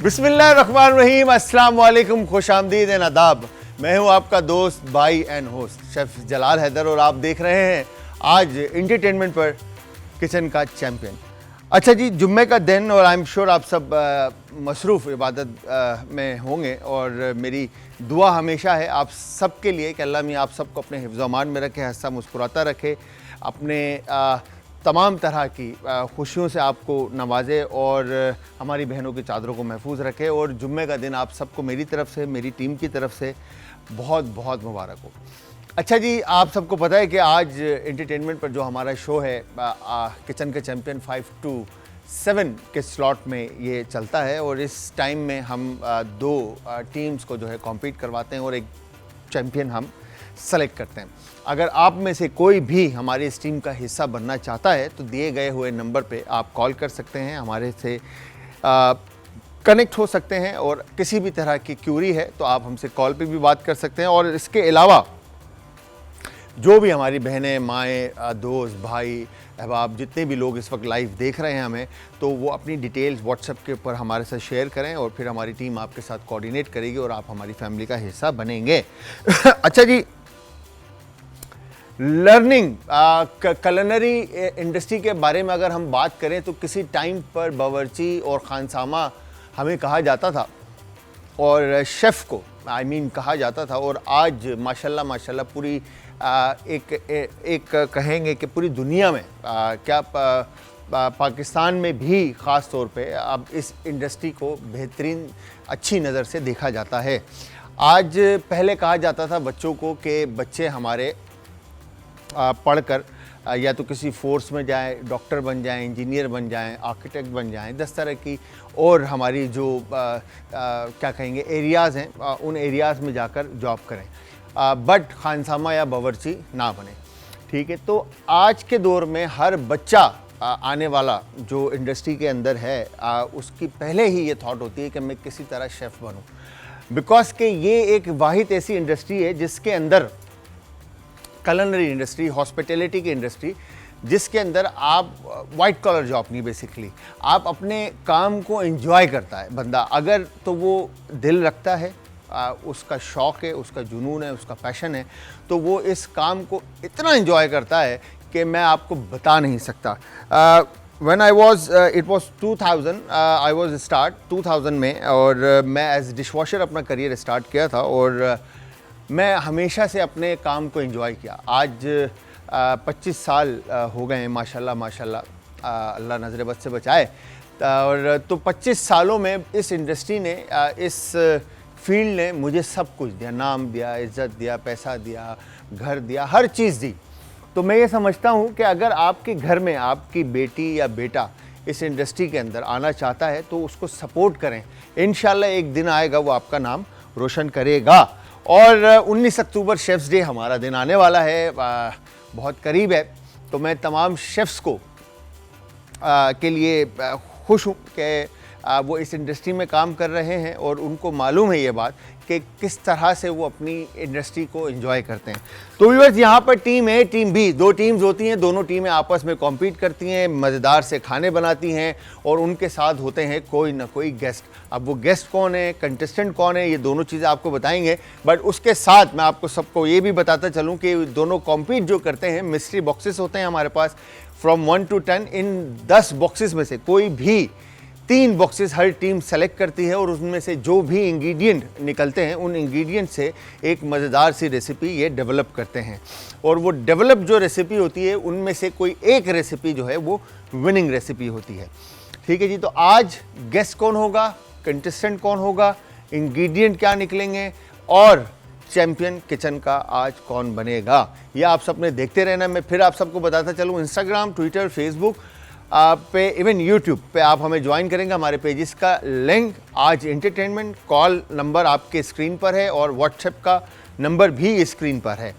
बिस्मिल्लाहिर्रहमानिर्रहीम, अस्सलाम वालेकुम, खुशामदीद एंड आदाब। मैं हूं आपका दोस्त, भाई एंड होस्ट शेफ जलाल हैदर और आप देख रहे हैं आज एंटरटेनमेंट पर किचन का चैम्पियन। अच्छा जी, जुम्मे का दिन और आई एम श्योर आप सब मसरूफ़ इबादत में होंगे और मेरी दुआ हमेशा है आप सब के लिए कि अल्लाह मियां आप सबको अपने हिफ्ज़-ओ-अमान में रखे, हंसता मुस्कुराता रखे, अपने तमाम तरह की खुशियों से आपको नवाजे और हमारी बहनों की चादरों को महफूज रखे। और जुम्मे का दिन आप सबको मेरी तरफ से, मेरी टीम की तरफ से बहुत बहुत मुबारक हो। अच्छा जी, आप सबको पता है कि आज एंटरटेनमेंट पर जो हमारा शो है किचन के चैम्पियन 5 to 7 के स्लॉट में ये चलता है और इस टाइम में हम दो टीम्स को जो है कॉम्पीट करवाते हैं और एक चैम्पियन हम सेलेक्ट करते हैं। अगर आप में से कोई भी हमारी इस टीम का हिस्सा बनना चाहता है तो दिए गए हुए नंबर पे आप कॉल कर सकते हैं, हमारे से कनेक्ट हो सकते हैं और किसी भी तरह की क्यूरी है तो आप हमसे कॉल पे भी बात कर सकते हैं। और इसके अलावा जो भी हमारी बहनें, माएँ, दोस्त, भाई, अहबाब, जितने भी लोग इस वक्त लाइव देख रहे हैं हमें, तो वो अपनी डिटेल्स व्हाट्सएप के ऊपर हमारे साथ शेयर करें और फिर हमारी टीम आपके साथ कोऑर्डिनेट करेगी और आप हमारी फैमिली का हिस्सा बनेंगे। अच्छा जी, लर्निंग कलनरी इंडस्ट्री के बारे में अगर हम बात करें तो किसी टाइम पर बावर्ची और खानसामा हमें कहा जाता था और शेफ़ को कहा जाता था और आज माशाल्लाह पूरी एक कहेंगे कि पूरी दुनिया में पाकिस्तान में भी ख़ास तौर पे अब इस इंडस्ट्री को बेहतरीन अच्छी नज़र से देखा जाता है। आज पहले कहा जाता था बच्चों को कि बच्चे हमारे पढ़कर या तो किसी फोर्स में जाएं, डॉक्टर बन जाएं, इंजीनियर बन जाएं, आर्किटेक्ट बन जाएं, 10 तरह की और हमारी जो क्या कहेंगे एरियाज़ हैं उन एरियाज़ में जाकर जॉब करें, बट खानसामा या बावर्ची ना बने। ठीक है, तो आज के दौर में हर बच्चा आने वाला जो इंडस्ट्री के अंदर है उसकी पहले ही ये थॉट होती है कि मैं किसी तरह शेफ़ बनूं, बिकॉज कि ये एक वाहिद ऐसी इंडस्ट्री है जिसके अंदर कलनरी इंडस्ट्री, हॉस्पिटैलिटी की इंडस्ट्री, जिसके अंदर आप वाइट कॉलर जॉब नहीं, बेसिकली आप अपने काम को एंजॉय करता है बंदा अगर तो वो दिल रखता है, उसका शौक़ है, उसका जुनून है, उसका पैशन है, तो वो इस काम को इतना एंजॉय करता है कि मैं आपको बता नहीं सकता। When I was it was 2000 I was start 2000 में और मैं एज डिशवॉशर अपना करियर स्टार्ट किया था और मैं हमेशा से अपने काम को एंजॉय किया। आज 25 साल हो गए हैं माशाल्लाह, अल्लाह नज़र बद से बचाए। और तो 25 सालों में इस इंडस्ट्री ने, इस फील्ड ने मुझे सब कुछ दिया, नाम दिया, इज़्ज़त दिया, पैसा दिया, घर दिया, हर चीज़ दी। तो मैं ये समझता हूँ कि अगर आपके घर में आपकी बेटी या बेटा इस इंडस्ट्री के अंदर आना चाहता है तो उसको सपोर्ट करें, इंशाल्लाह एक दिन आएगा वो आपका नाम रोशन करेगा। और 19 अक्टूबर शेफ़्स डे हमारा दिन आने वाला है, बहुत करीब है, तो मैं तमाम शेफ़्स को के लिए खुश हूँ कि वो इस इंडस्ट्री में काम कर रहे हैं और उनको मालूम है ये बात कि किस तरह से वो अपनी इंडस्ट्री को एंजॉय करते हैं। तो व्यूअर्स, यहाँ पर टीम ए, टीम बी, दो टीम्स होती हैं, दोनों टीमें आपस में कॉम्पीट करती हैं, मज़ेदार से खाने बनाती हैं और उनके साथ होते हैं कोई ना कोई गेस्ट। अब वो गेस्ट कौन है, कंटेस्टेंट कौन है, ये दोनों चीज़ें आपको बताएंगे, बट उसके साथ मैं आपको सबको ये भी बताता चलूँ कि दोनों कॉम्पीट जो करते हैं, मिस्ट्री बॉक्सेस होते हैं हमारे पास फ्रॉम 1 to 10। इन 10 बॉक्सेस में से कोई भी 3 बॉक्सेस हर टीम सेलेक्ट करती है और उसमें से जो भी इंग्रेडिएंट निकलते हैं उन इंग्रेडिएंट से एक मज़ेदार सी रेसिपी ये डेवलप करते हैं और वो डेवलप जो रेसिपी होती है उनमें से कोई एक रेसिपी जो है वो विनिंग रेसिपी होती है। ठीक है जी, तो आज गेस्ट कौन होगा, कंटेस्टेंट कौन होगा, इंग्रेडिएंट क्या निकलेंगे और चैम्पियन किचन का आज कौन बनेगा, यह आप सबने देखते रहना। मैं फिर आप सबको बताता चलूँ, इंस्टाग्राम, ट्विटर, फेसबुक पे, इवन यूट्यूब पे आप हमें ज्वाइन करेंगे, हमारे पेजेस का लिंक आज एंटरटेनमेंट, कॉल नंबर आपके स्क्रीन पर है और व्हाट्सएप का नंबर भी स्क्रीन पर है।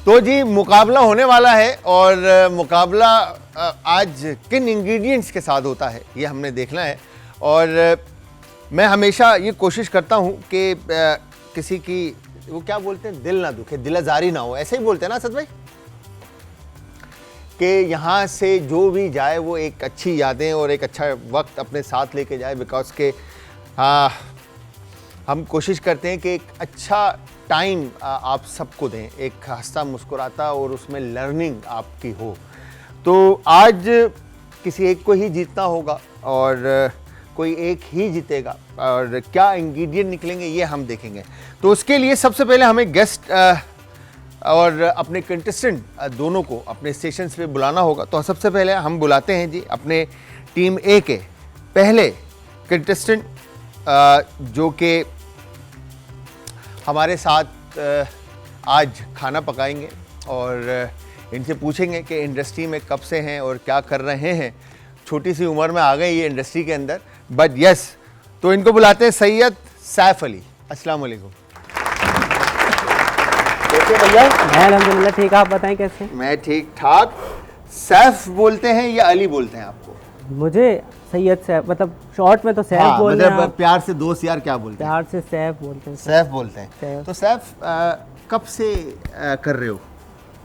तो जी, मुकाबला होने वाला है और मुकाबला आज किन इंग्रेडिएंट्स के साथ होता है ये हमने देखना है। और मैं हमेशा ये कोशिश करता हूँ कि किसी की वो क्या बोलते हैं, दिल ना दुखे, दिल आज़ारी ना हो, ऐसे ही बोलते हैं ना असद भाई। कि यहाँ से जो भी जाए वो एक अच्छी यादें और एक अच्छा वक्त अपने साथ लेके जाए, बिकॉज के हम कोशिश करते हैं कि एक अच्छा टाइम आप सबको दें, एक हंसता मुस्कुराता और उसमें लर्निंग आपकी हो। तो आज किसी एक को ही जीतना होगा और कोई एक ही जीतेगा, और क्या इंग्रेडिएंट निकलेंगे ये हम देखेंगे। तो उसके लिए सबसे पहले हमें गेस्ट और अपने कंटेस्टेंट दोनों को अपने स्टेशंस पे बुलाना होगा। तो सबसे पहले हम बुलाते हैं जी अपने टीम ए के पहले कंटेस्टेंट जो कि हमारे साथ आज खाना पकाएंगे, और इनसे पूछेंगे कि इंडस्ट्री में कब से हैं और क्या कर रहे हैं। छोटी सी उम्र में आ गए ये इंडस्ट्री के अंदर, बट यस। तो इनको बुलाते हैं सैयद सैफ अली। अस्सलाम वालेकुम। कैसे भैया? मैं अल्हम्दुलिल्लाह ठीक, आप बताएं कैसे? मैं ठीक ठाक। सैफ बोलते हैं या अली बोलते हैं आपको? मुझे सैयद सैफ, मतलब शॉर्ट में तो सैफ बोलते हैं। मतलब प्यार से दोस्त यार क्या बोलते हैं? प्यार से सैफ बोलते हैं। सैफ बोलते हैं। सैफ। तो सैफ कब से कर रहे हो?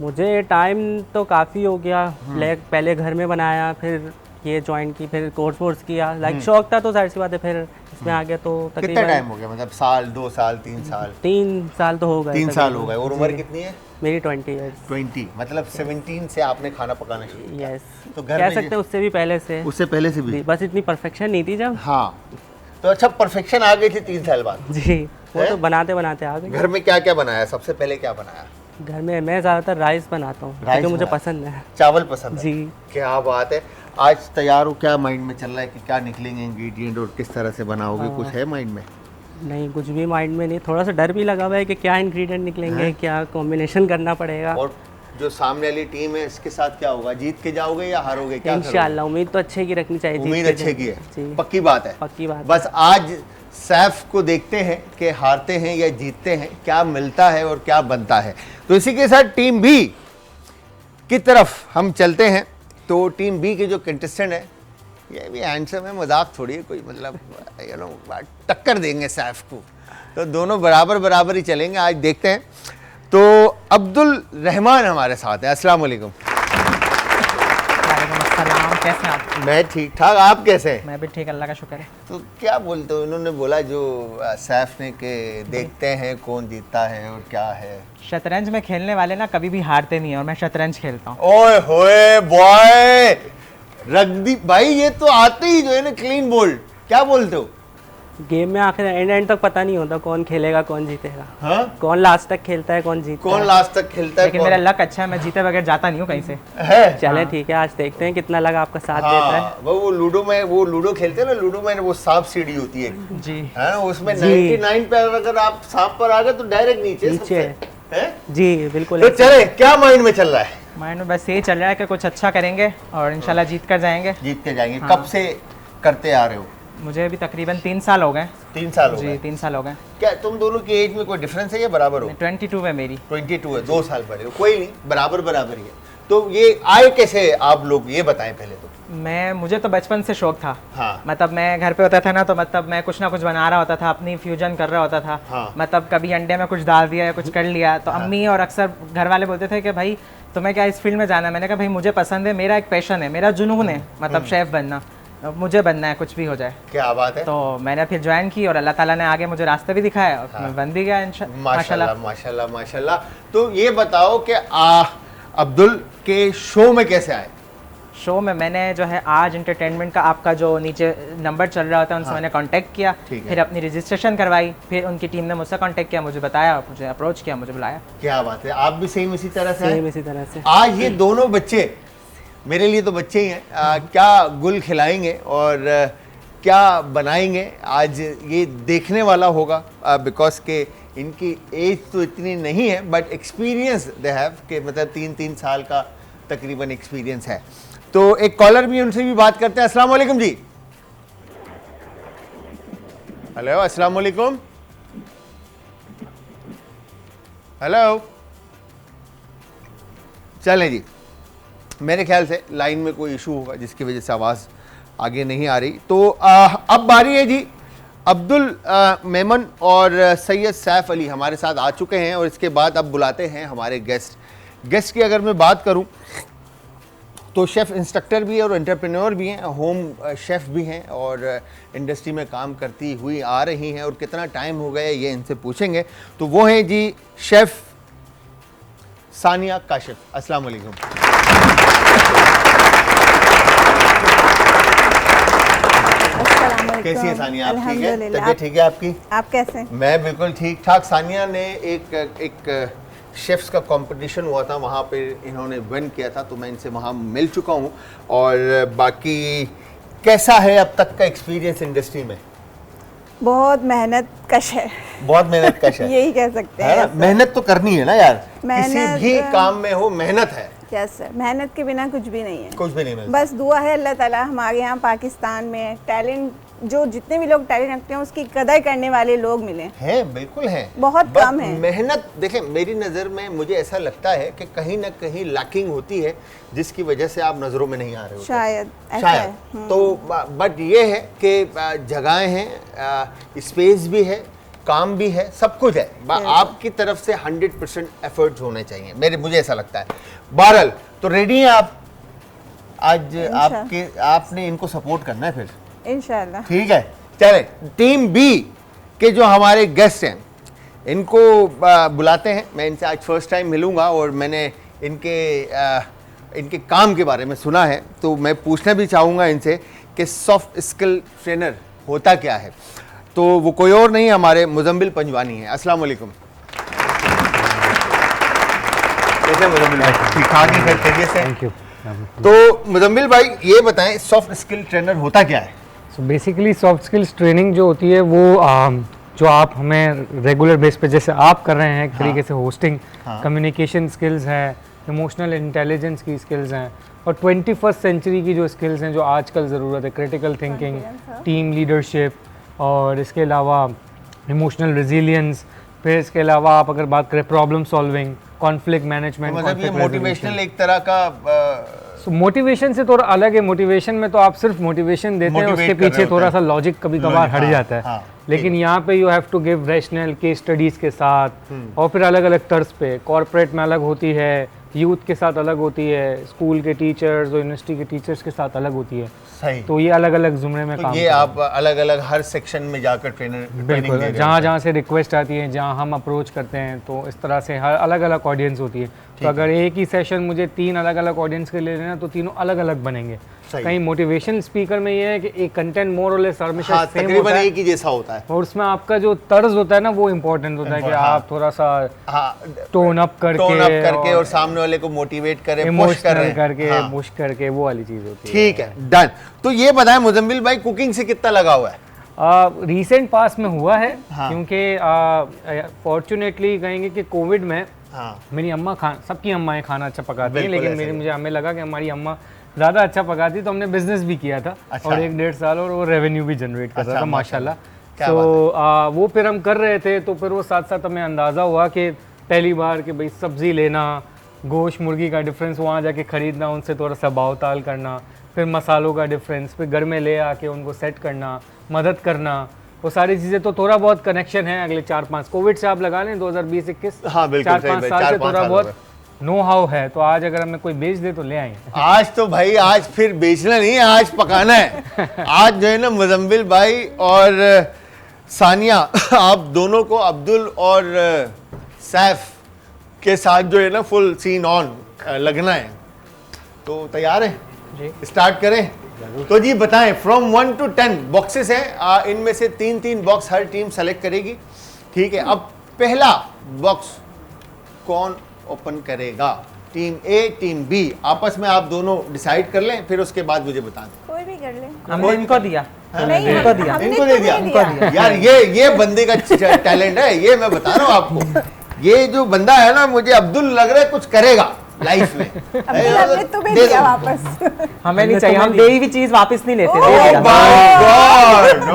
मुझे टाइम तो काफ़ी हो गया। पहले घर में बनाया, फिर ये ज्वाइन की, फिर कोर्स वोर्स किया। लाइक शौक था तो जाहिर सी बात है, फिर इसमें आ गया। तो कितना तकरीबन टाइम हो गया? मतलब साल, 2 साल, 3 साल? 3 साल तो हो गए। 3 साल हो गए। और उम्र कितनी है? मेरी 20 ईयर्स। 20, मतलब 17 से आपने खाना पकाना शुरू किया? यस, तो घर कह में सकते हैं उससे भी पहले से। उससे पहले से भी? बस इतनी परफेक्शन नहीं थी जब। हाँ, तो अच्छा परफेक्शन आ गई थी 3 साल बाद? जी, वो तो बनाते बनाते आ गए। घर में क्या क्या बनाया? सबसे पहले क्या बनाया घर में? मैं ज़्यादातर राइस बनाता हूँ क्योंकि मुझे पसंद है। चावल पसंद है? जी। क्या बात है। आज तैयार हो? क्या माइंड में चल रहा है कि क्या निकलेंगे इंग्रेडिएंट और किस तरह से बनाओगे? कुछ है माइंड में? नहीं, कुछ भी माइंड में नहीं। थोड़ा सा डर भी लगा हुआ है कि क्या इंग्रेडिएंट निकलेंगे, क्या कॉम्बिनेशन करना पड़ेगा। और जो सामने वाली टीम है इसके साथ क्या होगा? जीत के जाओगे या हारोगे? क्या इंशाल्लाह उम्मीद तो अच्छे की रखनी चाहिए। उम्मीद अच्छे की है? जी, पक्की बात है। पक्की बात। बस आज सैफ को देखते हैं कि हारते हैं या जीतते हैं, क्या मिलता है और क्या बनता है। तो इसी के साथ टीम बी की तरफ हम चलते हैं। तो टीम बी के जो कंटेस्टेंट है ये भी हैंडसम है, मजाक थोड़ी है कोई, मतलब टक्कर देंगे सैफ को। तो दोनों बराबर बराबर ही चलेंगे। आज देखते हैं। तो अब्दुल रहमान हमारे साथ है। अस्सलाम वालेकुम। सलाम, कैसे हैं आप? मैं ठीक ठाक, आप कैसे हैं? मैं भी ठीक, अल्लाह का शुक्र है। तो क्या बोलते हो? इन्होंने बोला जो सैफ ने कि देखते हैं कौन जीतता है और क्या है। शतरंज में खेलने वाले ना कभी भी हारते नहीं है, और मैं शतरंज खेलता हूँ। ओए होए बॉय, रगदीप भाई ये तो आते ही जो है ना क्लीन बोल्ड। क्या बोलते हो? गेम में आखिर एंड तक पता नहीं होता कौन खेलेगा कौन जीतेगा। हाँ? कौन लास्ट तक खेलता है, कौन जीतता कौन है। लास्ट तक खेलता है? लेकिन मेरा लक अच्छा है, मैं जीते बगैर जाता नहीं हूँ कहीं से। है? चले ठीक है, आज देखते हैं कितना लगा आपका साथ देता है। हाँ, वो लूडो में, वो लूडो खेलते हैं ना, लूडो में वो सांप सीढ़ी होती है जी। है ना, उसमें जी। 99 पे अगर आप सांप पर आ गए तो डायरेक्ट नीचे नीचे है? जी बिल्कुल। तो चले, क्या माइंड में चल रहा है? माइंड में बस यही चल रहा है कि कुछ अच्छा करेंगे और इंशाल्लाह जीत कर जाएंगे। जीत के जाएंगे। हाँ। कब से करते आ रहे हो? मुझे अभी तकरीबन 3 साल हो गए। 3 साल हो जी, गए। 3 साल हो गए। क्या तुम दोनों की एज में कोई डिफरेंस है या बराबर हो? 22 है मेरी। 22 है, 2 साल बड़े हो। कोई नहीं, बराबर बराबर ही है। तो ये आए कैसे आप लोग, ये बताएं पहले तो। मुझे तो बचपन से शौक था। हाँ। मतलब मैं घर पे होता था ना, तो मतलब मैं कुछ ना कुछ बना रहा होता था, अपनी फ्यूजन कर रहा होता था। हाँ। मतलब कभी अंडे में कुछ डाल दिया या कुछ कर लिया, तो अम्मी और अक्सर घर वाले बोलते थे कि भाई तुम्हें क्या इस फील्ड में जाना है? मैंने कहा भाई मुझे पसंद है, मेरा एक पैशन है, मेरा जुनून है, मतलब शेफ बनना, मुझे बनना है, कुछ भी हो जाए। क्या बात है। तो मैंने फिर ज्वाइन की और अल्लाह ताला ने आगे मुझे रास्ते भी दिखाया और मैं बन भी गया माशाल्लाह माशाल्लाह माशाल्लाह। तो ये बताओ कि अब्दुल के शो में कैसे आए? शो में मैंने जो है आज एंटरटेनमेंट का आपका जो नीचे नंबर चल रहा होता है उनसे मैंने कांटेक्ट किया, फिर अपनी रजिस्ट्रेशन करवाई, फिर उनकी टीम ने मुझसे कांटेक्ट किया, मुझे बताया, मुझे अप्रोच किया, मुझे बुलाया। क्या बात है। आप भी सेम इसी तरह से? सेम इसी तरह से। आज ये दोनों बच्चे, मेरे लिए तो बच्चे ही हैं, क्या गुल खिलाएंगे और क्या बनाएंगे आज ये देखने वाला होगा। बिकॉज के इनकी एज तो इतनी नहीं है, बट एक्सपीरियंस दे हैव, कि मतलब 3-3 साल का तकरीबन एक्सपीरियंस है। तो एक कॉलर भी, उनसे भी बात करते हैं। अस्सलाम वालेकुम जी। हेलो, अस्सलाम वालेकुम। हेलो, चलें जी। मेरे ख्याल से लाइन में कोई इशू होगा जिसकी वजह से आवाज़ आगे नहीं आ रही। तो अब बारी है जी अब्दुल मेमन और सैयद सैफ अली हमारे साथ आ चुके हैं, और इसके बाद अब बुलाते हैं हमारे गेस्ट की अगर मैं बात करूं तो शेफ़ इंस्ट्रक्टर भी है और एंटरप्रेन्योर भी हैं, होम शेफ़ भी हैं और इंडस्ट्री में काम करती हुई आ रही हैं और कितना टाइम हो गया ये इनसे पूछेंगे। तो वो हैं जी शेफ़ सानिया काशिफ। अस्सलाम वालेकुम। कैसी है सानिया आप? ठीक है, तबीयत ठीक है आपकी? आप कैसे हैं? मैं बिल्कुल ठीक ठाक। सानिया ने एक शेफ्स का कंपटीशन हुआ था, वहाँ पे इन्होंने विन किया था, तो मैं इनसे वहाँ मिल चुका हूँ। और बाकी कैसा है अब तक का एक्सपीरियंस इंडस्ट्री में? बहुत मेहनत कश है। बहुत मेहनत कश है। यही कह सकते है हैं। ना? मेहनत तो करनी है ना यार, किसी मेहनत- भी काम में हो मेहनत है, यस सर, मेहनत के बिना कुछ भी नहीं है। कुछ भी नहीं मिलता। बस दुआ है अल्लाह ताला हमारे यहाँ पाकिस्तान में टैलेंट, जो जितने भी लोग टैलेंट रखते हैं उसकी कदर करने वाले लोग मिले। हैं, बिल्कुल हैं, बहुत But कम है। मेहनत देखें, मेरी नज़र में मुझे ऐसा लगता है कि कहीं ना कहीं लैकिंग होती है जिसकी वजह से आप नज़रों में नहीं आ रहे होते। शायद ऐसा है। शायद तो बट ये है कि जगहें हैं, स्पेस भी है, काम भी है, सब कुछ है। आपकी तरफ से 100% एफर्ट्स होने चाहिए, मुझे ऐसा लगता है। बहरहाल तो रेडी हैं आप? आज आपने इनको सपोर्ट करना है फिर, इंशाल्लाह। ठीक है। चले, टीम बी के जो हमारे गेस्ट हैं इनको बुलाते हैं। मैं इनसे आज फर्स्ट टाइम मिलूंगा और मैंने इनके काम के बारे में सुना है, तो मैं पूछना भी चाहूँगा इनसे कि सॉफ्ट स्किल ट्रेनर होता क्या है। तो वो कोई और नहीं, हमारे मुजम्मिल पंजवानी है। अस्सलाम वालेकुम। कैसे मुजम्मिल भाई? ठीक ठाक ही, खैरियत से? Thank you. तो मुजम्मिल भाई ये बताएं, सॉफ्ट स्किल ट्रेनर होता क्या है? So basically soft skills training जो होती है वो जो आप हमें रेगुलर बेस पे जैसे आप कर रहे हैं एक तरीके से होस्टिंग, कम्युनिकेशन स्किल्स है, इमोशनल इंटेलिजेंस की स्किल्स हैं, और 21st सेंचुरी की जो स्किल्स हैं जो आजकल ज़रूरत है, क्रिटिकल थिंकिंग, टीम लीडरशिप, और इसके अलावा इमोशनल रेजिलियंस, फिर इसके अलावा आप अगर बात करें प्रॉब्लम सॉल्विंग, कॉन्फ्लिक्ट मैनेजमेंट। मतलब ये मोटिवेशनल एक तरह का मोटिवेशन से थोड़ा अलग है। मोटिवेशन में तो आप सिर्फ मोटिवेशन देते हैं, उसके पीछे थोड़ा सा लॉजिक कभी कभार हट जाता है। लेकिन यहाँ पे you have to give rational case studies के साथ, और फिर अलग अलग तर्ज पे, कॉर्पोरेट में अलग होती है, यूथ के साथ अलग होती है, स्कूल के टीचर्स और यूनिवर्सिटी के टीचर्स के साथ अलग होती है। सही। तो ये अलग अलग जुमरे में तो काम ये आप अलग अलग हर सेक्शन में जाकर बिल्कुल, जहाँ जहाँ से रिक्वेस्ट आती है, जहाँ हम अप्रोच करते हैं, तो इस तरह से हर अलग अलग ऑडियंस होती है। तो अगर एक ही सेशन मुझे 3 अलग अलग ऑडियंस के ले लेना तो तीनों अलग अलग बनेंगे। कहीं मोटिवेशन स्पीकर में ये है कि एक कंटेंट मोर और लेस हमेशा सेम तकरीबन होता है, एक ही जैसा होता है, और उसमें आपका जो तर्ज होता है ना वो इम्पोर्टेंट होता है कि आप थोड़ा सा टोन अप करके और सामने वाले को मोटिवेट करें, पुश इमोशनल करके पुश करके, वो वाली चीज होती है। ठीक है, डन। तो ये बताएं मुजम्मिल भाई, कुकिंग से कितना लगा हुआ है? रिसेंट पास में हुआ है, क्योंकि फॉर्चुनेटली कहेंगे कि कोविड में मेरी अम्मा सबकी अम्माएं खाना अच्छा पकाती है, लेकिन मुझे हमें लगा कि हमारी अम्मा ज़्यादा अच्छा पकाती, तो हमने बिजनेस भी किया था। और 1-1.5 साल और वो रेवेन्यू भी जनरेट कर रहा था माशाल्लाह। तो वो फिर हम कर रहे थे, तो फिर वो साथ साथ हमें अंदाज़ा हुआ कि पहली बार कि भाई सब्ज़ी लेना, गोश्त मुर्गी का डिफरेंस वहाँ जाके ख़रीदना, उनसे थोड़ा सा भाव ताल करना, फिर मसालों का डिफरेंस, फिर घर में ले आके उनको सेट करना, मदद करना, वो सारी चीज़ें। तो थोड़ा बहुत कनेक्शन है अगले 4-5 कोविड से आप लगा लें 2020-21 4-5 साल से थोड़ा बहुत नो हाउ है। तो आज अगर हमें कोई बेच दे तो ले आएंगे। आज तो भाई, आज फिर बेचना नहीं है, आज पकाना है। आज जो है ना मुजम्मिल भाई और सानिया, आप दोनों को अब्दुल और सैफ के साथ जो है ना फुल सीन ऑन लगना है। तो तैयार हैं जी? स्टार्ट करें। तो जी बताएं, फ्रॉम 1 to 10 बॉक्सेस हैं, इनमें से 3-3 बॉक्स हर टीम सेलेक्ट करेगी, ठीक है। अब पहला बॉक्स कौन ओपन करेगा? टीम ए, टीम बी, आपस में आप दोनों डिसाइड कर लें, फिर उसके बाद मुझे बता दें। कोई भी कर ले। हमने इनको दिया, नहीं, इनको दिया, हमने इनको दे दिया, तुम्हें दिया। यार ये बंदे का टैलेंट है, ये मैं बता रहा हूँ आपको। ये जो बंदा है ना, मुझे अब्दुल लग रहा है कुछ करेगा लाइफ में। हमने तुम्हें दे दिया दो। वापस। हमें नहीं चाहिए, हम दे हुई चीज वापस नहीं लेते। Oh दे दिया।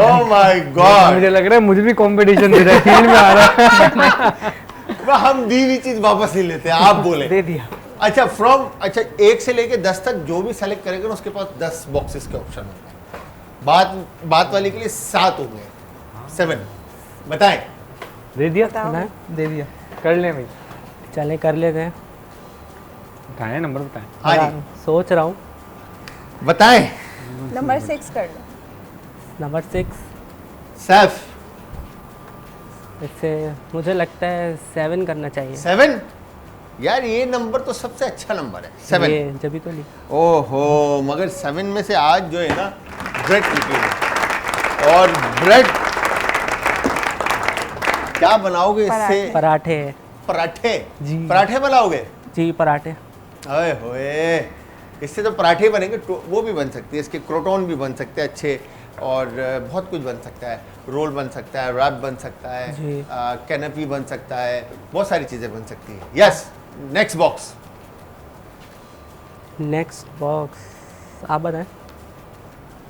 Oh my God! मुझे लग रहा है मुझे भी कंपटीशन दे रहा है, फील्ड में आ रहा है। हम दी हुई चीज वापस नहीं लेते, आप बोले। दे दिया। अच्छा, अच्छा 1 से लेके 10 तक जो भी सेलेक्ट करेगा ना, उसके पास 10 बॉक्सेस के ऑप्शन होंगे। बात वाले के लिए 7 हो गए, 7। बताएं। दे दिया, बताओ। दे दिया। कर ले भाई, चले कर लेते हैं। बताएं नंबर बताएं। हाँ जी, सोच रहा हूँ। बताएं। नंबर 6 कर लो। नंबर 6 सैफ इससे मुझे लगता है 7 करना चाहिए। 7। यार ये नंबर तो सबसे अच्छा नंबर है 7। ये जब तो लिखा। ओहो, मगर 7 में से आज जो है ना ब्रेड निकलेगी। और ब्रेड क्या बनाओगे इससे? पराठे। पराठे जी। पराठे बनाओगे? जी पराठे। अरे होए, इससे तो पराठे बनेंगे। वो भी बन सकती है, इसके क्रोटॉन भी बन सकते हैं अच्छे, और बहुत कुछ बन सकता है। रोल बन सकता है, रैप बन सकता है, जी। कैनपी बन सकता है, बहुत सारी चीज़ें बन सकती हैं। Yes, next box. Next box आप बताएं,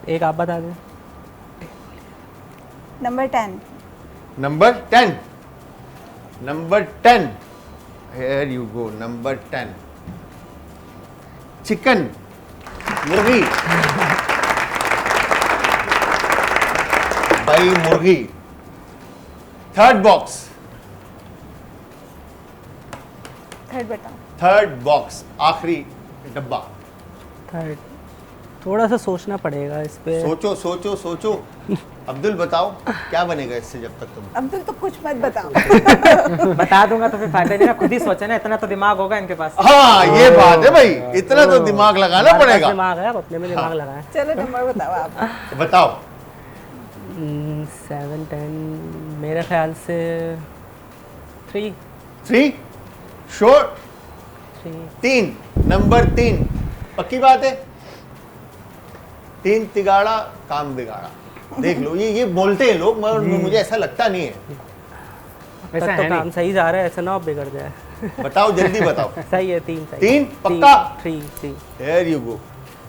एक आप बता दें। Number 10। Number 10। Number 10, here you go. Number 10 chicken, मुर्गी। भाई मुर्गी। Third box. थर्ड बताओ। थर्ड बॉक्स, आखिरी डब्बा। थर्ड थोड़ा सा सोचना पड़ेगा इस पे। सोचो सोचो सोचो। अब्दुल बताओ क्या बनेगा इससे जब तक तुम। अब्दुल तो कुछ मत बताओ। बता दूंगा तो फिर फायदा नहीं ना, खुद ही सोचे ना, इतना तो दिमाग होगा इनके पास। हाँ ये बात है भाई, इतना तो दिमाग लगाना हमारे पास पड़ेगा। दिमाग है, आप अपने में दिमाग लगाएं। चलो नंबर बताओ आप। बताओ। 7 10 मेरे ख्याल से 3। 3 श्योर। 3 3 नंबर 3 पक्की बात है। 3 तिगाड़ा काम बिगाड़ा। देख लो, ये बोलते हैं लोग, मगर मुझे ऐसा लगता नहीं है। ऐसा तब है तो नहीं। काम सही जा रहा है, ऐसा ना हो बिगड़ जाए। बताओ जल्दी बताओ। सही है 3 सही। 3 पक्का। 3 Here you go।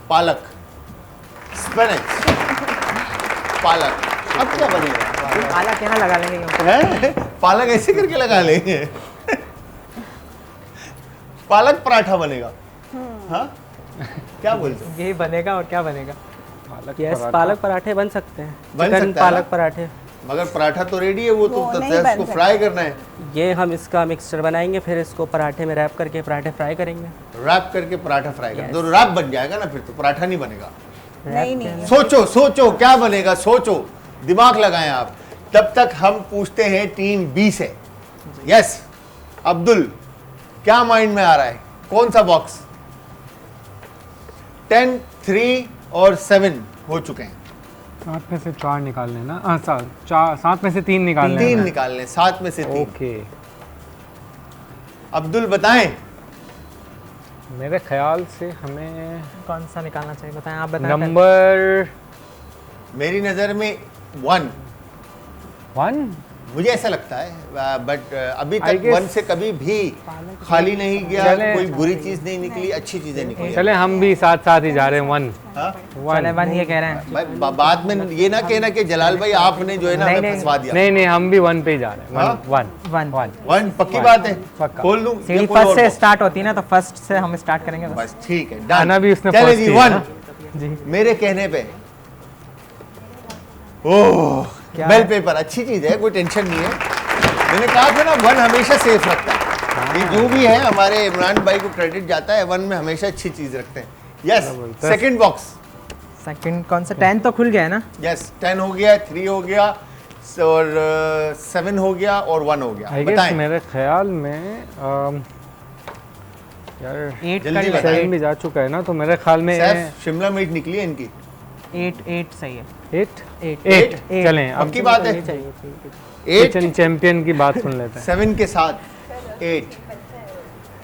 पालक, स्पिनच, पालक। अब क्या बनेगा? पालक यहाँ लगा लेंगे यूं। हैं? पालक ऐसे करके लगा लेंगे। पालक पराठा बनेगा। हाँ क्या बोलते हो? यही बनेगा और क्या बनेगा। यस, पालक पराठे बन सकते हैं। बन चिकन सकता है पालक ना? पराठे। मगर पराठा तो रेडी है, वो तो वो नहीं तब बन इसको सकता। फ्राई करना है। ये हम इसका मिक्सचर बनाएंगे, फिर इसको पराठे में रैप करके पराठे फ्राई करेंगे। रैप करके पराठा फ्राई कर Yes। दो, रैप बन जाएगा ना, फिर तो पराठा नहीं बनेगा। नहीं नहीं। सोचो सोचो क्या बनेगा, सोचो, दिमाग लगाएं आप। तब तक हम पूछते हैं टीम बी से। यस अब्दुल, क्या माइंड में आ रहा है, कौन सा बॉक्स? 10 3 और 7 हो चुके हैं। 7 में से 4 निकाल लेना। 7 में से 3 निकाल लेना। 3 निकाल लें, 7 में से 3। ओके। अब्दुल बताएं। मेरे ख्याल से हमें कौन सा निकालना चाहिए बताएं, आप बताएं। नंबर मेरी नज़र में 1 1। मुझे ऐसा लगता है, बट अभी I तक guess- 1 से कभी भी खाली नहीं गया, चले- कोई बुरी चीज नहीं निकली, अच्छी चीजें निकली। चले हम भी साथ साथ ही जा रहे हैं। 1 हाँ? चले 1 ये कह रहे हैं। भाई बाद में ये ना कहना कि जलाल भाई आपने जो है ना नहीं, हमें नहीं। फंसवा दिया। नहीं हम भी 1 पे ही जा रहे हैं। हाँ? 1 1 पक्की बात है, पक्का। खोल दूं सीढ़ी या कोई फर्स्ट और से box? स्टार्ट होती है ना, तो फर्स्ट से हम स्टार्ट करेंगे बस। बस ठीक है, आना डन। भी उसने चले first जी ही 1 ना? जी। मेरे कहने पे। ओह बेल पेपर अच्छी चीज है, कोई टेंशन नहीं है। मैंने कहा था ना 1 हमेशा सेफ रखता है। ये जो भी है हमारे इमरान भाई को क्रेडिट जाता है, 1 में हमेशा अच्छी चीज रखते हैं। Yes second box. सेकंड कौन सा? 10 तो खुल गया है ना। यस 10 हो गया, 3 हो गया और 7 हो गया और 1 हो गया। आई गेस बताएं मेरे ख्याल में यार 8 जल्दी कर बताएं। 7 भी जा चुका है ना, तो मेरे ख्याल में सैफ शिमला मिर्च निकली है इनकी। 8 सही है। 8 8 चलें अब पक्की बात है। नहीं चाहिए। 8 किचन चैंपियन की बात सुन लेते हैं। 7 के साथ 8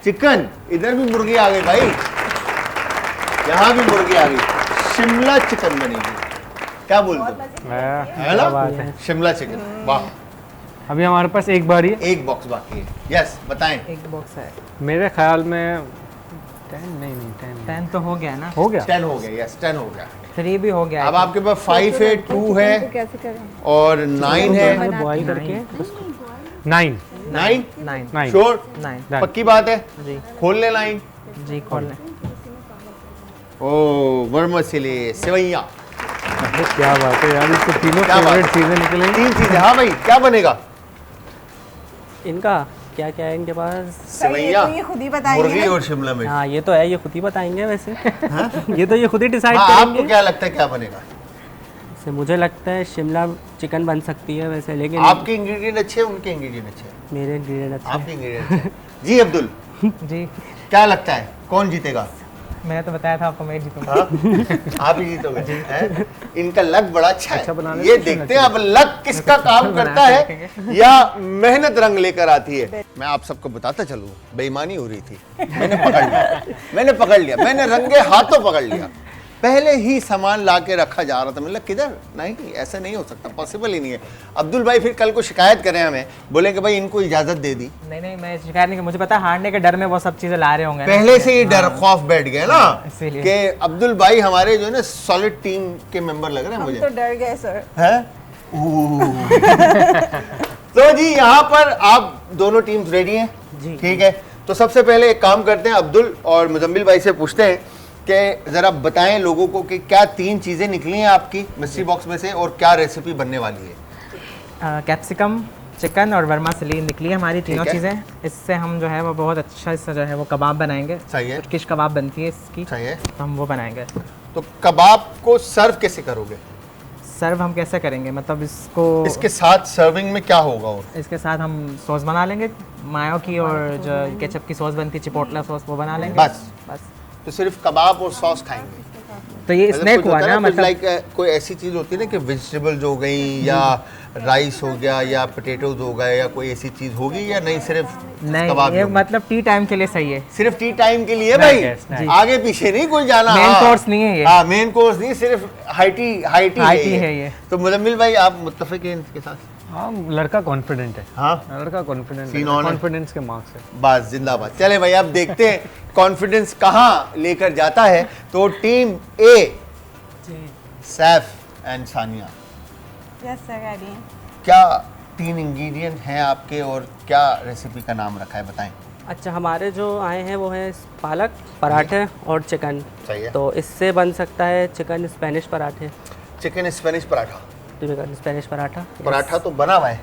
चिकन। इधर भी मुर्गी आ गई भाई, यहाँ भी मुर्गी आ गई। शिमला चिकन बनेगी, क्या बोलते हो? है क्या ना? बात है। शिमला चिकन। वाह, अभी हमारे पास एक बारी है। एक बॉक्स बाकी है। यस बताएं। एक बॉक्स है। मेरे ख्याल में 10 नहीं 10 10 तो हो गया ना। हो गया। 10 हो गया। यस 10 हो गया। 3 भी हो गया। अब आपके पास 5 है, 2 है कैसे करें? और 9 है। बॉईल करके 9 9 9 श्योर 9 पक्की बात है। जी खोल ले लाइन। जी खोल लें। ओ वर्मसिले सेवैया। अरे क्या बात है यार, इसको तीनों क्या बात फेवरेट है। चीजें निकलेंगी। 3 चीजें। हाँ भाई क्या बनेगा? इनका क्या क्या है इनके पास। सर, ये तो ये खुद ही बताएंगे मुर्गी ना। और शिमला मिर्च। हाँ ये तो है, ये खुद ही बताएंगे वैसे। ये तो ये खुद ही डिसाइड हाँ, करेंगे। आपको क्या लगता है क्या बनेगा? वैसे मुझे लगता है शिमला चिकन बन सकती है वैसे, लेकिन आपके इंग्रेडिएंट अच्छे हैं, उनके इंग्रेडिएंट अच्छे हैं? मेरे इंग्रेडिएंट अच्छे हैं। आपके इंग्रेडिएंट अच्छे हैं। जी अब्दुल, जी क्या लगता है कौन जीतेगा? मैंने तो बताया था आपको मैं जीतूंगा। हाँ? आप ही जीतोगे हैं? इनका लक बड़ा अच्छा अच्छा बना है। लेते ये हैं, देखते हैं अब लक किसका काम करता है या मेहनत रंग लेकर आती है। मैं आप सबको बताता चलूं, बेईमानी हो रही थी, मैंने पकड़ लिया, मैंने रंगे हाथों पकड़ लिया। पहले ही सामान ला के रखा जा रहा था, मतलब किधर, नहीं ऐसा नहीं हो सकता, पॉसिबल ही नहीं है। अब्दुल भाई फिर कल को शिकायत करें हमें, बोले कि भाई इनको इजाजत दे दी। नहीं मैं शिकायत नहीं, मुझे पता है हारने के डर में वो सब चीजें ला रहे होंगे ना। पहले से ही डर खौफ बैठ गया ना इसीलिए। कि अब्दुल भाई हमारे जो है ना सॉलिड टीम के मेंबर लग रहे हैं हम मुझे। तो डर गए सर। है तो जी यहाँ पर आप दोनों टीम्स रेडी हैं? जी। ठीक है, तो सबसे पहले एक काम करते हैं, अब्दुल और मुजम्मिल भाई से पूछते हैं कि जरा बताएं लोगों को कि क्या 3 चीजें निकली हैं आपकी मिस्ट्री बॉक्स में से और क्या रेसिपी बनने वाली है। कैप्सिकम, चिकन और वर्मा सलीन निकली है हमारी तीनों ठीक है। चीज़ें। इससे हम जो है वो बहुत अच्छा इससे जो है वो कबाब बनाएंगे। सही है, तुर्किश कबाब बनती है इसकी, सही है। तो हम वो बनाएंगे। तो कबाब को सर्व कैसे करोगे? सर्व हम कैसे करेंगे, मतलब इसको इसके साथ सर्विंग में क्या होगा? और इसके साथ हम सॉस बना लेंगे मायो की, और जो केचप की सॉस बनती है चिपोटला सॉस वो बना लेंगे। बस? बस तो सिर्फ कबाब और सॉस खाएंगे? तो ये स्नैक हुआ ना, मतलब लाइक कोई ऐसी चीज होती है ना कि वेजिटेबल हो गई या राइस हो गया या पोटैटोज हो गए या कोई ऐसी चीज होगी, या नहीं सिर्फ नहीं कबाब ये होंगे? मतलब टी टाइम के लिए सही है। सिर्फ टी टाइम के लिए भाई, snack. आगे पीछे नहीं कोई जाना। Main हाँ। course नहीं है ये। हाँ, मेन कोर्स नहीं, सिर्फ हाइटी हाइटी है ये। तो मुजम्मिल भाई आप मुत्तफिक हैं इसके साथ? हाँ लड़का कॉन्फिडेंट है, हाँ, लड़का कॉन्फिडेंट Seen है, on है। कॉन्फिडेंस के मार्क्स है। बस जिंदाबाद। चले भाई अब देखते हैं कॉन्फिडेंस कहाँ लेकर जाता है। तो team A, Saif and Sania, yes sir, ready हैं। क्या 3 इंग्रेडिएंट हैं आपके और क्या रेसिपी का नाम रखा है, बताएं। अच्छा, हमारे जो आए हैं वो है पालक पराठे और चिकन। सही है। तो इससे बन सकता है चिकन स्पेनिश पराठे, chicken Spanish paratha. Chicken Spanish paratha. Paratha तो बना हुआ है,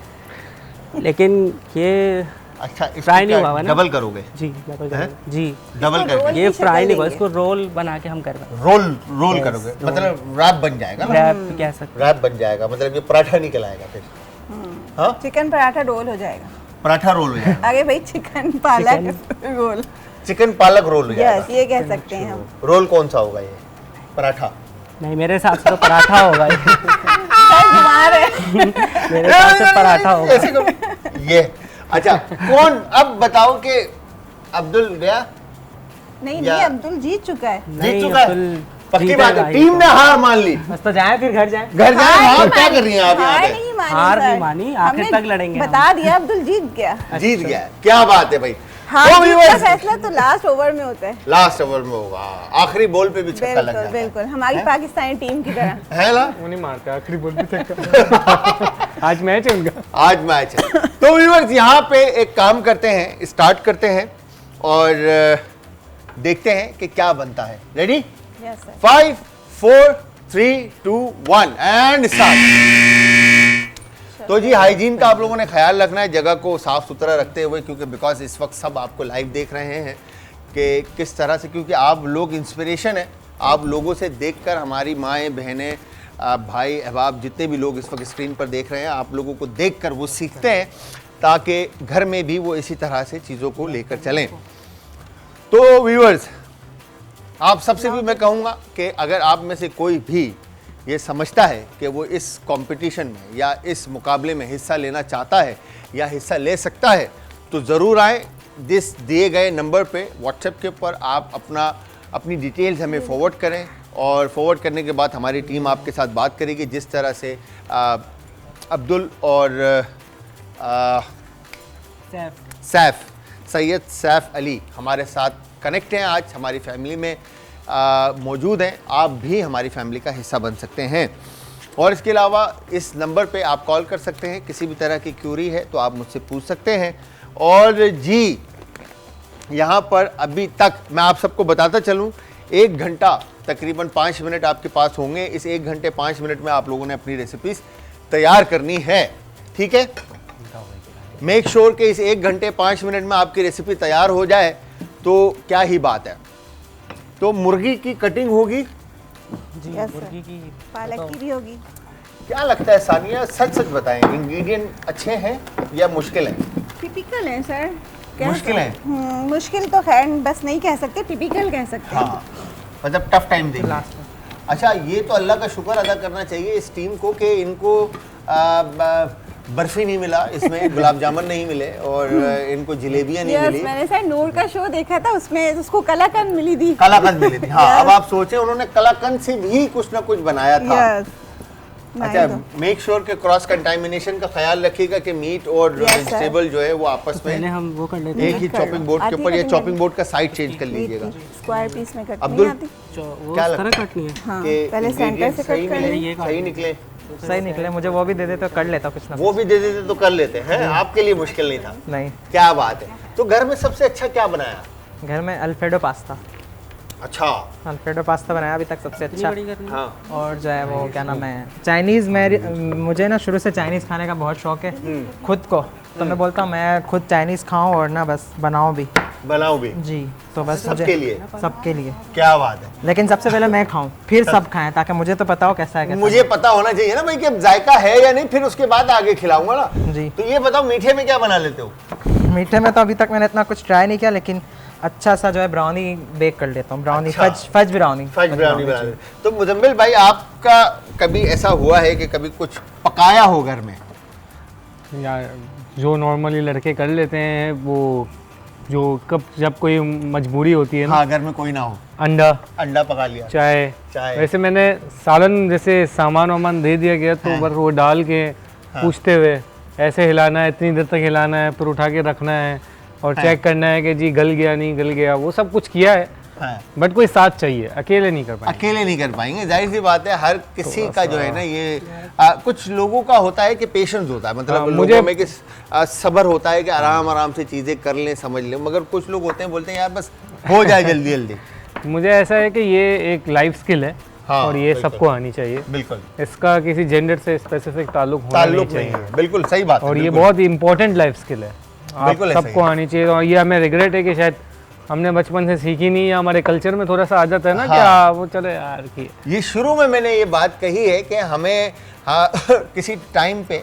लेकिन ये अच्छा फ्राई नहीं हुआ हुआ ना? डबल करोगे? जी डबल करेंगे। जी डबल इसको करके रोल ये की शक्ल फ्राई नहीं हुआ, देंगे। इसको रोल बना के हम कर रहे हैं। रोल Yes, करोगे, roll। मतलब रैप बन जाएगा ना? रैप कह सकते रैप बन जाएगा, मतलब ये पराठा नहीं कहलाएगा फिर। हाँ, चिकन पराठा रोल हो जाएगा। पराठा रोल हो जाएगा। आगे भाई चिकन पालक रोल। चिकन पालक रोल हो यस, जाएगा। ये कह सकते हैं हम। रोल कौन सा होगा ये? पराठा? हैं। नहीं, मेरे हिसाब से तो पराठा होगा ये। सर बीमार है। मेरे हिसाब से पराठा होगा। ऐसे करो। ये अच्छा, कौन अब बताओ कि अब्दुल गया? नहीं या- नहीं, अब्दुल जीत चुका है। जीत नहीं, चुका है? अब्दुल पक्की बात जीतेगा है, ही टीम तो। ने हार मान ली। बस तो जाए फिर घर जाए। घर जाए, हार हार नहीं क्या मानी, कर रही हैं आप यहाँ हार पे? नहीं मानी हार सर। नहीं मानी, आखिर हमने तक लड़ेंगे हम। बता दिया अब्दुल जीत गया। जीत गया, क्या बात है भाई। हार तो जीत का viewers, फैसला तो लास्ट ओवर में होता है। लास्ट ओवर में होगा, आखिरी बॉल पे भी छक्का लग बिल्कुल जाता है। बिल्कुल, हमारी पाकिस्तानी टीम की तरह। है ना? वो नहीं मारता, आखिरी बोल भी सकता। आज मैच है उनका। आज मैच है। तो व्यूअर्स यहाँ पे एक काम करते हैं, स्टार्ट करते हैं और देखते हैं कि क्या बनता है। Ready? Yes sir. 5 4 3 2 1 and start. तो जी हाइजीन का आप लोगों ने ख्याल रखना है, जगह को साफ सुथरा रखते हुए, क्योंकि बिकॉज इस वक्त सब आपको लाइव देख रहे हैं कि किस तरह से, क्योंकि आप लोग इंस्पिरेशन है। आप लोगों से देखकर हमारी माएँ बहनें भाई अहबाब जितने भी लोग इस वक्त स्क्रीन पर देख रहे हैं, आप लोगों को देखकर वो सीखते हैं ताकि घर में भी वो इसी तरह से चीज़ों को लेकर चलें। तो व्यूअर्स, आप सबसे भी मैं कहूँगा कि अगर आप में से कोई भी ये समझता है कि वो इस कंपटीशन में या इस मुकाबले में हिस्सा लेना चाहता है या हिस्सा ले सकता है, तो ज़रूर आए। जिस दिए गए नंबर पे व्हाट्सएप के ऊपर आप अपनी डिटेल्स हमें फॉरवर्ड करें, और फॉरवर्ड करने के बाद हमारी टीम आपके साथ बात करेगी। जिस तरह से अब्दुल और सैयद सैफ अली हमारे साथ कनेक्ट हैं, आज हमारी फैमिली में मौजूद हैं। आप भी हमारी फैमिली का हिस्सा बन सकते हैं। और इसके अलावा इस नंबर पे आप कॉल कर सकते हैं, किसी भी तरह की क्यूरी है तो आप मुझसे पूछ सकते हैं। और जी यहाँ पर अभी तक मैं आप सबको बताता चलूँ, 1 घंटा तकरीबन 5 मिनट आपके पास होंगे। इस 1 घंटे 5 मिनट में आप लोगों ने अपनी रेसिपीज़ तैयार करनी है, ठीक है? मेक श्योर कि इस 1 घंटे 5 मिनट में आपकी रेसिपी तैयार हो जाए तो क्या ही बात है। तो मुर्गी की कटिंग होगी, जी Yes, sir. मुर्गी की पालक की भी होगी। क्या लगता है सानिया, सच सच बताएं, इंग्रेडिएंट अच्छे हैं या मुश्किल है? टिपिकल है सर। मुश्किल है? मुश्किल तो खैर बस नहीं कह सकते, टिपिकल कह सकते हैं। हाँ, मतलब टफ टाइम देंगे। अच्छा, ये तो अल्लाह का शुक्र अदा करना चाहिए इस टीम को कि इनको बर्फी नहीं मिला, इसमें गुलाब जामुन नहीं मिले और इनको जलेबियां नहीं मिली। मैंने सर नूर का शो देखा था, उसमें उसको कलाकंद मिली थी। कलाकंद मिली थी, हाँ। अब आप सोचें उन्होंने कलाकंद से भी कुछ ना कुछ बनाया था। अच्छा, मेक श्योर के क्रॉस कंटामिनेशन का ख्याल रखिएगा कि मीट और वेजिटेबल जो है वो आपस पहले में हम वो कर लेते एक ही चॉपिंग बोर्ड के ऊपर, या चॉपिंग बोर्ड का साइड चेंज कर लीजिएगा। स्क्वायर पीस में कट अब्दुल, नहीं आती। वो क्या इस तरह कटनी है। हाँ, कि पहले सेंटर ingredients से सही कट कर मिले, ये काट सही निकले, सही निकले, मुझे वो भी दे दे तो कर लेता कुछ ना वो भी दे देते तो कर लेते हैं। आपके लिए मुश्किल नहीं था। नहीं। क्या बात है। तो घर में सबसे अच्छा क्या बनाया? घर में अल्फ्रेडो पास्ता, अच्छा, अल्फ्रेडो पास्ता बनाया अभी तक सबसे इतनी अच्छा। बड़ी करनी है। हाँ, और जो है वो क्या नाम है, चाइनीज़, मैं मुझे ना शुरू से चाइनीज़ खाने का बहुत शौक है खुद को, तो मैं बोलता हूँ मैं खुद चाइनीज़ खाऊं और ना बस बनाऊं भी। बनाओ भी जी, तो बस सबके लिए। सबके लिए, क्या बात है। लेकिन सबसे पहले मैं खाऊं फिर सब खाएं, ताकि मुझे तो पता हो कैसा है कैसा मुझे पता होना चाहिए ना भाई कि अब जायका है या नहीं, फिर उसके बाद आगे खिलाऊंगा ना। नहीं। जी, तो ये बताओ, मीठे में क्या बना लेते हो? मीठे में तो अभी तक मैंने इतना कुछ ट्राई नहीं किया, लेकिन अच्छा सा जो है ब्राउनी बेक कर लेता हूँ, ब्राउनी अच्छा। Fudge brownie. फज ब्राउनी बना लेते हो। तो मुजम्मिल भाई, आपका कभी ऐसा हुआ है कि कभी कुछ पकाया हो घर में? या जो नॉर्मली लड़के कर लेते हैं वो, जो कब जब कोई मजबूरी होती है ना, हाँ, घर में कोई ना हो, अंडा पका लिया, चाय। वैसे मैंने सालन जैसे सामान वामान दे दिया गया तो बस वो डाल के पूछते हुए ऐसे हिलाना है, इतनी देर तक हिलाना है, फिर उठा के रखना है और चेक करना है कि जी गल गया नहीं गल गया, वो सब कुछ किया है। बट कोई साथ चाहिए, अकेले नहीं कर पाएंगे। अकेले नहीं कर पाएंगे, जाहिर सी बात है। हर किसी का जो है ना ये कुछ लोगों का होता है कि पेशेंस होता है, मतलब लोगों में कि सब्र होता है कि आराम आराम से चीज़ें कर लें, समझ लें, मगर कुछ लोग होते हैं बोलते हैं यार बस हो जाए जल्दी जल्दी। मुझे ऐसा है कि ये एक लाइफ स्किल है। हाँ, और ये सबको आनी चाहिए। बिल्कुल, इसका किसी जेंडर से स्पेसिफिक ताल्लुक नहीं चाहिए। बिल्कुल सही बात है। और ये बहुत इंपॉर्टेंट लाइफ स्किल है, आप सबको आनी चाहिए। और ये हमें रिग्रेट है कि शायद हमने बचपन से सीखी नहीं, या हमारे कल्चर में थोड़ा सा आ जाता है ना। हाँ। क्या वो चले यार की ये शुरू में मैंने ये बात कही है कि हमें किसी टाइम पे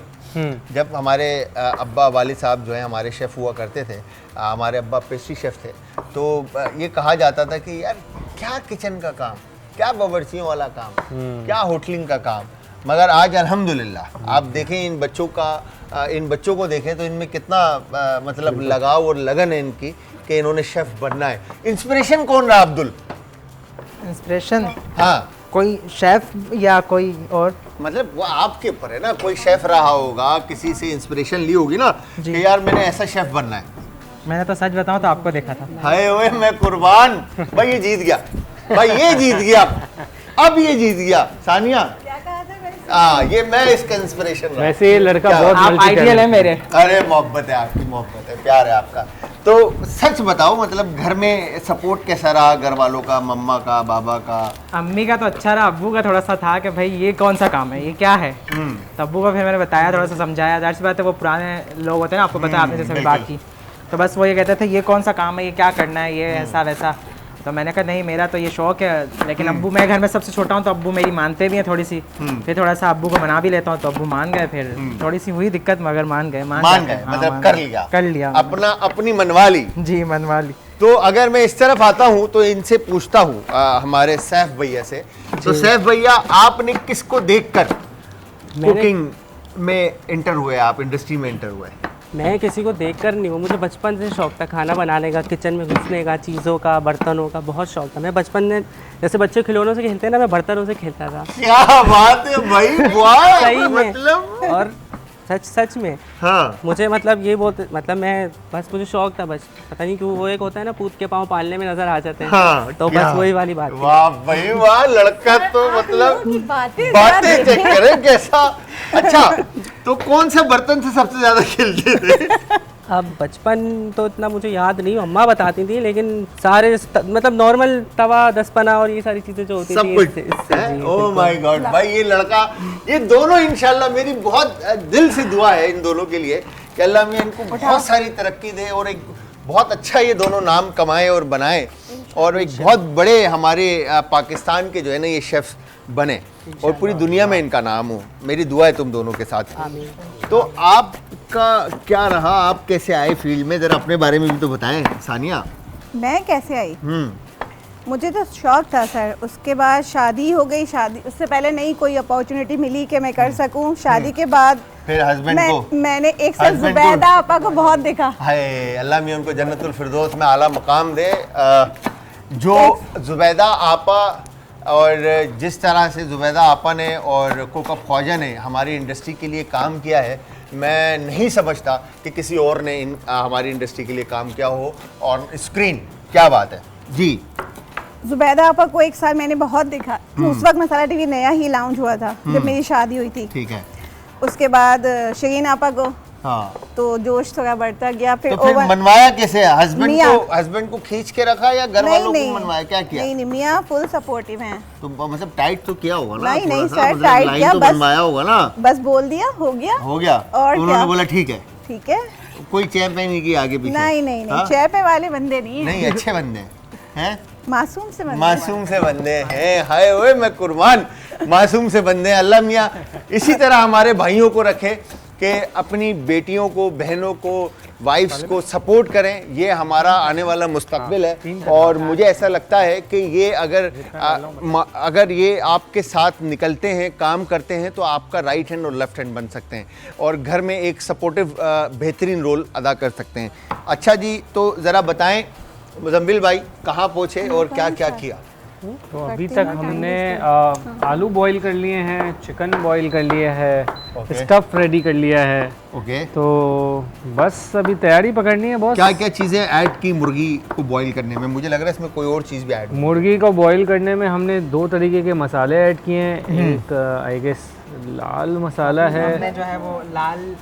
जब हमारे अब्बा वालिद साहब जो है हमारे शेफ़ हुआ करते थे, हमारे अब्बा पेस्ट्री शेफ़ थे, तो ये कहा जाता था कि यार क्या किचन का काम, क्या बावर्चियों वाला काम, क्या होटलिंग का काम। मगर आज अल्हम्दुलिल्लाह आप देखें इन बच्चों को देखें तो इनमें कितना मतलब लगाव और लगन है इनकी कि इन्होंने शेफ़ बनना है। इंस्पिरेशन कौन रहा अब्दुल? इंस्पिरेशन, हाँ, कोई शेफ या कोई और? मतलब वो आपके ऊपर है ना, कोई शेफ रहा होगा, किसी से इंस्पिरेशन ली होगी ना कि यार मैंने ऐसा शेफ बनना है। मैंने तो सच बताऊं तो आपको देखा था। हाय ओए मैं कुर्बान, भाई ये जीत गया, भाई ये जीत गया, अब ये जीत गया। सानिया, ये मैं इसका इंस्पिरेशन रहा। वैसे ये लड़का बहुत आप आइडियल है मेरे। अरे मोहब्बत है आपकी, मोहब्बत है, प्यार है आपका। तो सच बताओ, मतलब घर में सपोर्ट कैसा रहा, घर वालों का, मम्मा का, बाबा का? अम्मी का तो अच्छा रहा, अब्बू का थोड़ा सा था कि भाई ये कौन सा काम है, ये क्या है। तो अब्बू को फिर मैंने बताया, थोड़ा सा समझाया। जाहिर सी बात है वो पुराने लोग होते हैं ना, आपको पता है, आपने जैसे बात की, तो बस वो ये कहते थे ये कौन सा काम है, ये क्या करना है, ये ऐसा वैसा। तो मैंने कहा नहीं, मेरा तो ये शौक है। लेकिन अब्बू, मैं घर में सबसे छोटा हूँ तो अब्बू मेरी मानते भी हैं थोड़ी सी। फिर थोड़ा सा अब्बू को मना भी लेता हूँ तो अब्बू मान गए। फिर थोड़ी सी हुई दिक्कत, मगर मान गए। मतलब कर लिया अपना, अपनी मनवा ली। जी, मनवा ली। तो अगर मैं इस तरफ आता हूँ तो इनसे पूछता हूँ हमारे सैफ भैया से, तो सैफ भैया आपने किसको देखकर कुकिंग में इंटर हुए, आप इंडस्ट्री में इंटर हुए? मैं किसी को देखकर नहीं हूँ, मुझे बचपन से शौक था खाना बनाने का, किचन में घुसने का, चीज़ों का, बर्तनों का बहुत शौक था। मैं बचपन में जैसे बच्चे खिलौनों से खेलते हैं ना, मैं बर्तनों से खेलता था। क्या बात है भाई, वाह! सही में, मतलब और सच में। हाँ, मुझे मतलब ये बहुत, मतलब मैं बस, मुझे शौक था बस, पता नहीं क्यों, वो एक होता है ना पूत के पाँव पालने में नजर आ जाते हैं। हाँ, तो बस वही वाली बात थी। वाह भाई वाह, लड़का तो मतलब बातें चेक करे कैसा। अच्छा, तो कौन से बर्तन से सबसे ज्यादा खेलते थे? अब बचपन तो इतना मुझे याद नहीं, अम्मा बताती थी, लेकिन सारे मतलब नॉर्मल तवा, दसपना और ये सारी चीजें जो होती सब थी कुछ। ओह माय गॉड भाई, ये लड़का, ये दोनों इंशाल्लाह, मेरी बहुत दिल से दुआ है इन दोनों के लिए कि अल्लाह मियाँ इनको बहुत सारी तरक्की दे और एक बहुत अच्छा ये दोनों नाम कमाए और बनाए और एक बहुत बड़े हमारे पाकिस्तान के जो है ना ये शेफ्स बने और पूरी दुनिया में इनका नाम हो। मेरी दुआ है तुम दोनों के साथ। तो आपका क्या रहा, आप कैसे आए फील्ड में, जरा अपने बारे में भी तो बताएं सानिया। मैं कैसे आई? मुझे तो शौक था सर, उसके बाद शादी हो गई। शादी उससे पहले नहीं कोई अपॉर्चुनिटी मिली कि मैं कर सकूं। शादी के बाद फिर हस्बैंड को मैंने एक साल जुबैदा आपा को बहुत देखा। हाय अल्लाह मियाँ उनको जन्नतुल फिरदौस में आला मकाम दे। जो जुबैदा आपा और जिस तरह से जुबैदा आपा ने और कोकब ख्वाजा ने हमारी इंडस्ट्री के लिए काम किया है, मैं नहीं समझता कि किसी और ने हमारी इंडस्ट्री के लिए काम किया हो और स्क्रीन। क्या बात है जी। जुबैदा आपा को एक साल मैंने बहुत देखा। उस वक्त मसाला टीवी नया ही लॉन्च हुआ था जब मेरी शादी हुई थी। ठीक है। उसके बाद शरीन आपा को, हाँ, तो जोश थोड़ा बढ़ता गया। फिर तो फिर मनवाया कैसे? हस्बैंड को खींच के रखा या घर वालों को मनवाया? क्या किया? नहीं मियाँ फुल सपोर्टिव हैं। तो मतलब टाइट तो किया होगा ना? नहीं थोड़ा सा, सर, मतलब टाइट लाइन किया, तो बस बनवाया होगा ना? बस बोल दिया हो गया। और तो उन्होंने बोला ठीक है। ठीक है, कोई चैप नहीं की आगे पीछे? नहीं हाँ? चैपे वाले बंदे नहीं नहीं, अच्छे बंदे हैं, मासूम से बंदे। मासूम से बंदे हैं। हाय ओए मैं कुर्बान, मासूम से बंदे। अल्लाह मियाँ इसी तरह हमारे भाइयों को रखे कि अपनी बेटियों को, बहनों को, वाइफ्स को सपोर्ट करें। ये हमारा आने वाला मुस्तकबिल है और मुझे ऐसा लगता है कि ये अगर ये आपके साथ निकलते हैं, काम करते हैं, तो आपका राइट हैंड और लेफ्ट हैंड बन सकते हैं और घर में एक सपोर्टिव बेहतरीन रोल अदा कर सकते हैं। अच्छा जी, तो ज़रा बताएं मुजम्मिल भाई कहाँ पहुँचे और क्या क्या किया? तो अभी तक हमने आलू बॉईल कर लिए हैं, चिकन बॉईल कर लिया है, स्टफ रेडी कर लिया है। ओके। तो बस अभी तैयारी पकड़नी है बॉस। क्या क्या चीज़ें ऐड की मुर्गी को बॉईल करने में? मुझे लग रहा है इसमें कोई और चीज़ भी ऐड। मुर्गी को बॉईल करने में हमने 2 तरीके के मसाले ऐड किए हैं। एक आई गेस लाल मसाला है, हमने जो है वो लाल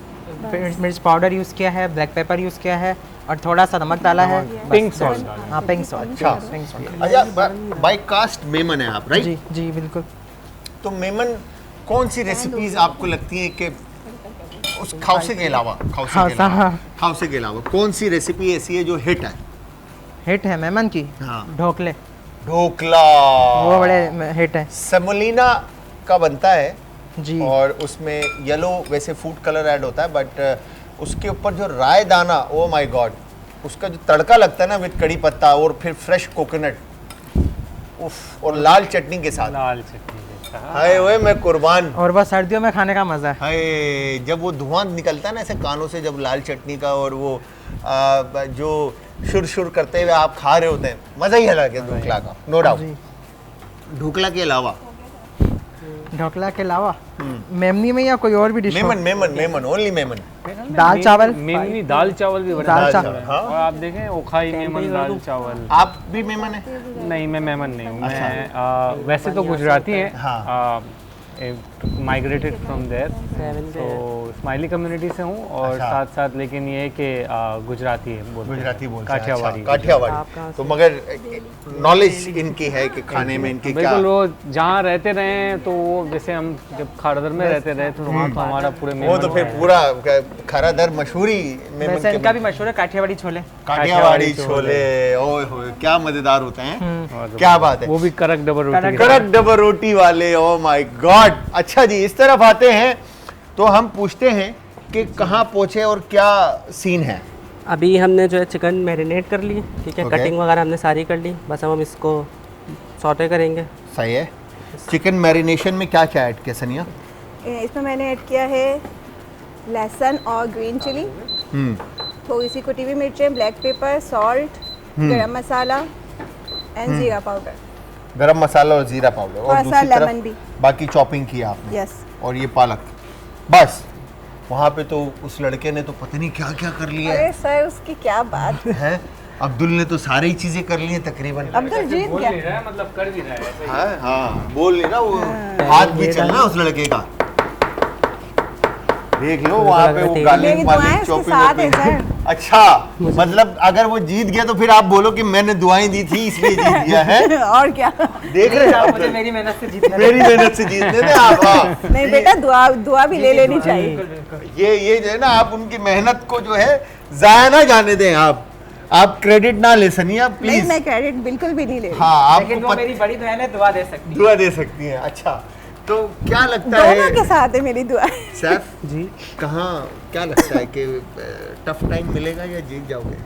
मिर्च पाउडर यूज़ किया है, ब्लैक पेपर यूज़ किया है और थोड़ा सा नमक डाला है, पिंक सॉल्ट। हाँ पिंक सॉल्ट। अच्छा, पिंक सॉल्ट। अच्छा, बाई कास्ट मेमन है आप, राइट? जी जी बिल्कुल। तो मेमन कौन सी रेसिपीज आपको लगती है कि उस खाउसे के अलावा खाउसे के अलावा कौन सी रेसिपी ऐसी है जो हिट है? हिट है मेमन की? हाँ। ढोकले। ढोकला वो बड़े हिट है। सेमोलिना का बनता है जी। और उसमें येलो वैसे फूड कलर ऐड होता है, बट उसके ऊपर जो राय दाना, ओ माय गॉड, उसका जो तड़का लगता है ना विद कड़ी पत्ता और फिर फ्रेश कोकोनट, उफ, और लाल चटनी के साथ। लाल चटनी के साथ। हाय ओए मैं कुर्बान। और बस सर्दियों में खाने का मज़ा है। हाय, जब वो धुआं निकलता है ना ऐसे कानों से, जब लाल चटनी का, और वो जो शुर शुर करते हुए आप खा रहे होते हैं, मज़ा ही अलग है ढोकला का, नो डाउट। ढोकला के अलावा ढोकला के अलावा मेमनी में या कोई और भी डिश? मेमन ओनली मेमन। दाल चावल? मेमनी दाल चावल भी बना दाल है। चावल। हाँ। और आप देखें ओखाई मेमन दाल चावल। आप भी मेमन है? नहीं, मैं मेमन नहीं हूँ। मैं वैसे तो गुजराती हैं। हाँ। माइग्रेटेड फ्रॉम देयर, तो स्माइली कम्युनिटी से हूँ और अच्छा। साथ साथ लेकिन ये है कि गुजराती है, गुजराती बोलते हैं। काठियावाड़ी। अच्छा, काठियावाड़ी। तो मगर नॉलेज इनकी है कि खाने में इनके क्या। बिल्कुल, वो जहाँ रहते रहे हैं तो वो जैसे हम जब खारदर में रहते रहे तो वहाँ तो हमारा पूरे वो तो फिर पूरा खरादर मशहूरी मेमन वैसे के इनका भी मशहूर है काठियावाड़ी छोले। काठियावाड़ी छोले, ओए होए क्या मजेदार होते हैं। क्या बात है। वो भी कड़क डबर रोटी। कड़क डबर रोटी वाले, ओ माय गॉड। अच्छा जी, इस तरफ आते हैं तो हम पूछते हैं कि कहाँ पहुँचे और क्या सीन है। अभी हमने जो है चिकन मैरिनेट कर ली, ठीक है, Okay. कटिंग वगैरह हमने सारी कर ली, बस हम इसको सौटे करेंगे। सही है। चिकन मैरिनेशन में क्या क्या ऐड किया सनिया? इसमें मैंने ऐड किया है लहसुन और ग्रीन चिली, थोड़ी सी कुटी हुई मिर्चें, ब्लैक पेपर, सॉल्ट, गरम मसाला एंड जीरा पाउडर। गरम मसाला और जीरा पाउडर और थोड़ा सा दूसरी तरफ लेमन भी। बाकी चॉपिंग किया आपने। यस। और ये पालक, बस। वहाँ पे तो उस लड़के ने तो पता नहीं क्या क्या कर लिया अरे सर उसकी क्या बात है। अब्दुल ने तो सारी चीजें कर ली हैं तकरीबन। अब्दुल जीत बोल गया। नहीं रहा है, मतलब कर भी रहा है ऐसे ही। हाँ हाँ, बोल नहीं ना, वो हाथ भी चल रहा है उस लड़के का। देख लो वहाँ पे वो मेरी गार्लिक दुआएं वाली उसके चॉपिंग साथ है सर। अच्छा, मतलब अगर वो जीत गया तो फिर आप बोलो कि मैंने दुआएं दी थी इसलिए जीत गया है। और क्या। देख रहे हैं मुझे मेरी मेहनत से जीतना मेरी मेहनत से जीतने थे आप। हाँ। नहीं बेटा, दुआ भी ले लेनी चाहिए। ये जो है ना, आप उनकी मेहनत को जो है जाया ना जाने दें। आप क्रेडिट ना ले सनिया नहीं, प्लीज। मैं क्रेडिट बिल्कुल भी नहीं ले रही। हाँ, लेकिन वो आपको मेरी बड़ी बहन है, दुआ दे सकती है। दुआ दे सकती हैं। अच्छा, तो क्या लगता दोनों के है साथ है मेरी दुआ। सैफ जी, कहाँ, क्या लगता है कि टफ टाइम मिलेगा या जीत जाओगे?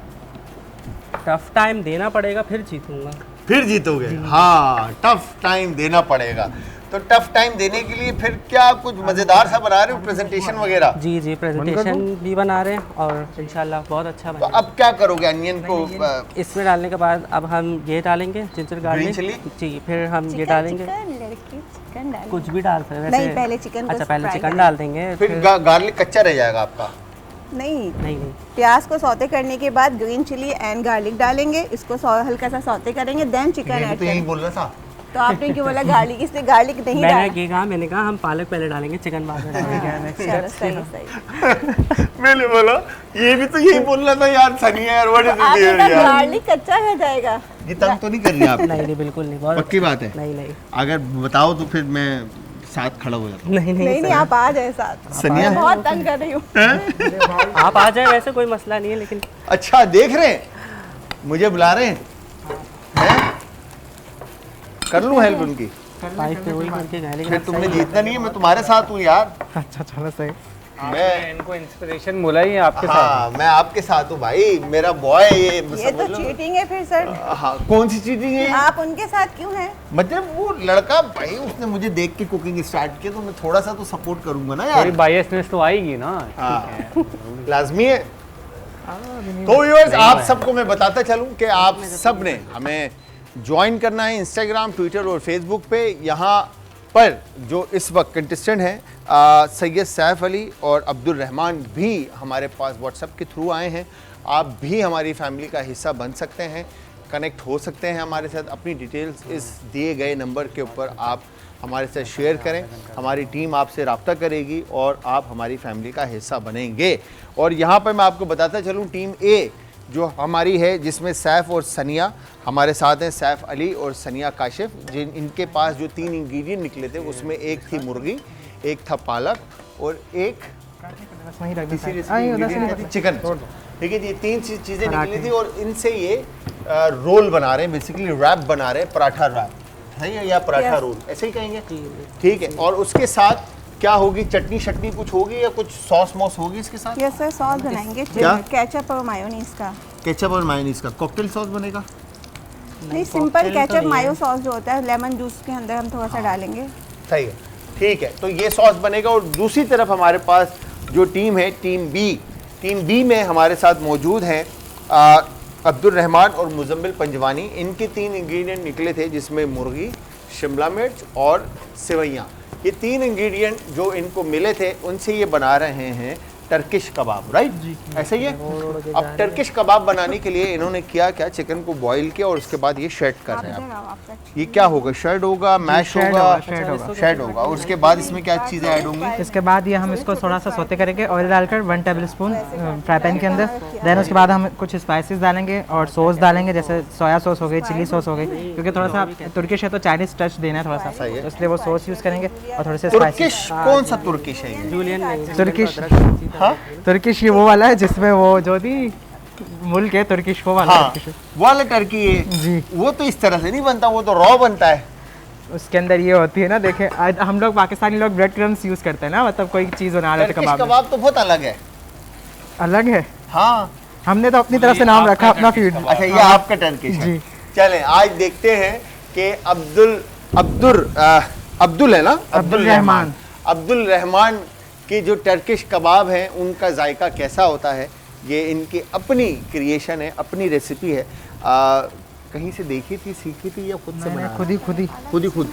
टफ टाइम देना पड़ेगा फिर जीतूंगा। फिर जीतोगे? हाँ, टफ टाइम देना पड़ेगा। तो टफ टाइम देने के लिए फिर क्या कुछ मजेदार सा बना रहे हो, प्रेजेंटेशन वगैरह? जी, प्रेजेंटेशन भी बना रहे हैं और इंशाल्लाह बहुत अच्छा तो बनेगा। अब क्या करोगे अनियन को? इसमें डालने के बाद अब हम ये डालेंगे जिंजर गार्लिक। chili? जी, फिर हम ये डालेंगे, चिकन डाल। कुछ भी डाल सकते हैं नहीं, वैसे। पहले चिकन को अच्छा, पहले fry चिकन करें। डाल देंगे फिर गार्लिक कच्चा रह जाएगा आपका। नहीं, नहीं, प्याज को सौते करने के बाद ग्रीन चिली एंड गार्लिक डालेंगे, इसको हल्का सा सौते करेंगे, देन चिकन ये भी ऐड तो यही करेंगे। बोल रहा था। तो आपने क्यों बोला गार्लिक? इसलिए गार्लिक नहीं मैंने कहा हम पालक पहले डालेंगे, चिकन बाद में डालेंगे। चलो सही। मैंने बोला ये भी तो यही बोलना था यार सनिया यार, व्हाट इज आपने इट कहा यार? गार्लिक कच्चा रह जाएगा। ये तंग तो नहीं कर रही आप? नहीं, बिल्कुल नहीं, बहुत पक्की बात है? नहीं, अगर बताओ तो फिर मैं साथ खड़ा हो जाता नहीं, आप आ जाए साथ। सनिया? मैं बहुत तंग कर रही हूँ। हूँ। आप आ जाए, वैसे कोई मसला नहीं है, लेकिन अच्छा, देख रहे हैं मुझे बुला रहे हैं? कर लूं हेल्प उनकी? वाइफ पे वही करके गए, लेकिन फिर तुमने जीतना नहीं है, मैं तुम्हारे साथ हूँ यार। अच्छा, चलो सही। मैं इनको इंस्पिरेशन बोला ही आपके साथ। हाँ, मैं आपके साथ हूँ भाई, मेरा बॉय ये ये तो समझ लो। चीटिंग है फिर सर। हाँ, कौन सी चीटिंग है? आप उनके साथ क्यों हैं? मतलब वो लड़का भाई, उसने मुझे देख के कुकिंग स्टार्ट किया तो मैं थोड़ा सा तो सपोर्ट करूंगा ना यार। थोड़ी बायसनेस तो आएगी ना। हाँ, लाजमी है। तो व्यूअर्स, आप सबको मैं बताता चलूं कि आप सब ने हमें ज्वाइन करना है इंस्टाग्राम, ट्विटर और फेसबुक पे। यहाँ पर जो इस वक्त कंटेस्टेंट हैं सैयद सैफ अली और अब्दुल रहमान भी हमारे पास व्हाट्सएप के थ्रू आए हैं। आप भी हमारी फैमिली का हिस्सा बन सकते हैं, कनेक्ट हो सकते हैं हमारे साथ। अपनी डिटेल्स इस दिए गए नंबर के ऊपर आप हमारे साथ शेयर करें, हमारी टीम आपसे रब्ता करेगी और आप हमारी फैमिली का हिस्सा बनेंगे। और यहाँ पर मैं आपको बताता चलूँ, टीम ए जो हमारी है, जिसमें सैफ और सनिया हमारे साथ हैं, सैफ अली और सनिया काशिफ, जिन इनके पास जो 3 इंग्रेडिएंट निकले थे उसमें एक थी मुर्गी, एक था पालक और एक तीसरी रेसिपी थी चिकन। ठीक है जी, 3 चीज़ें निकली थी और इनसे ये रोल बना रहे हैं, बेसिकली रैप बना रहे हैं, पराठा रैप, सही है, या पराठा रोल ऐसे ही कहेंगे। ठीक है, और उसके साथ क्या होगी? चटनी शटनी कुछ होगी या कुछ सॉस मॉस होगी इसके साथ? यस सर, सॉस बनाएंगे, क्या? केचप और मायोनीज का। केचप और मायोनीज का कॉकटेल सॉस बनेगा? नहीं, सिंपल केचप मायो सॉस जो होता है, लेमन जूस के अंदर हम थोड़ा सा डालेंगे। सही है, ठीक है, तो ये सॉस बनेगा। और दूसरी तरफ हमारे पास जो टीम है, टीम बी में हमारे साथ मौजूद हैं अब्दुल रहमान और मुजम्मिल पंजवानी। इनके 3 इंग्रेडिएंट निकले थे, जिसमें मुर्गी, शिमला मिर्च और सेवइयाँ। ये 3 इंग्रेडिएंट जो इनको मिले थे, उनसे ये बना रहे हैं टर्किश कबाब, राइट? ऐसा ही है। अब टर्किश कबाब बनाने के लिए इन्होंने किया क्या? चिकन को बॉईल किया और उसके बाद ये शेड कर रहे हैं। ये क्या होगा? शर्ड होगा, मैश होगा, शेड होगा। और उसके बाद इसमें क्या चीज़ें ऐड होंगी? इसके बाद ये हम इसको थोड़ा सा सौते करेंगे, ऑयल डालकर 1 टेबल स्पून फ्राई पैन के अंदर। देन उसके बाद हम कुछ स्पाइसेस डालेंगे और सॉस डालेंगे, जैसे सोया सॉस हो गई, चिली सॉस हो गई, क्योंकि थोड़ा सा तुर्किश है तो चाइनीज टच देना है थोड़ा सा, सही है। तो इसलिए वो सॉस यूज़ करेंगे और थोड़े से तुर्किश, स्पाइसेस। कौन सा तुर्किश है ये? जूलियन नहीं, तुर्किश, हाँ? तुर्किश ये वो वाला है जिसमें वो जो थी मुल्क है तुर्किश, वो वाला हाँ, तुर्किश है। वाला टर्की है जी। वो तो इस तरह से नहीं बनता, वो तो रॉ बनता है। उसके अंदर ये होती है ना, देखें हम लोग पाकिस्तानी लोग ब्रेड क्रम्स यूज़ करते हैं ना, मतलब कोई चीज़ बना रहे थे टर्किश कबाब में। कबाब तो बहुत अलग है। अलग है, हाँ, हमने तो अपनी तरफ से नाम रखा अपना फीड। अच्छा, ये आपका टर्किश है। जी। चलें, आज देखते हैं कि अब्दुल है ना, अब्दुल रहमान की जो टर्किश कबाब हैं उनका जायका कैसा होता है। ये इनकी अपनी क्रिएशन है, अपनी रेसिपी है। कहीं से देखी थी, सीखी थी या खुद से मैंने बनाया? खुद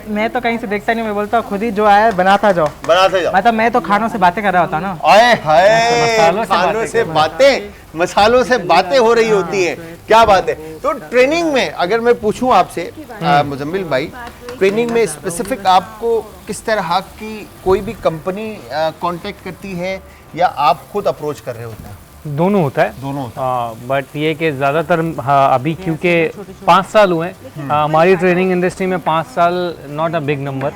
मैं तो कहीं से देखता नहीं, मैं बोलता हूँ खुद ही जो आया बनाता जाओ। बनाते जाओ। मतलब मैं तो खानों से बातें कर रहा होता ना। आए हाय, खानों से बातें, मसालों से बातें हो रही होती हैं, क्या बात है। तो ट्रेनिंग में अगर मैं पूछूं आपसे मुजम्मिल भाई, ट्रेनिंग में स्पेसिफिक आपको किस तरह की कोई भी कंपनी कांटेक्ट करती है या आप खुद अप्रोच कर रहे होते हैं? दोनों होता है, दोनों होता बट ये कि ज़्यादातर अभी क्योंकि 5 साल हुए हैं हमारी ट्रेनिंग इंडस्ट्री में, 5 साल नॉट अ बिग नंबर,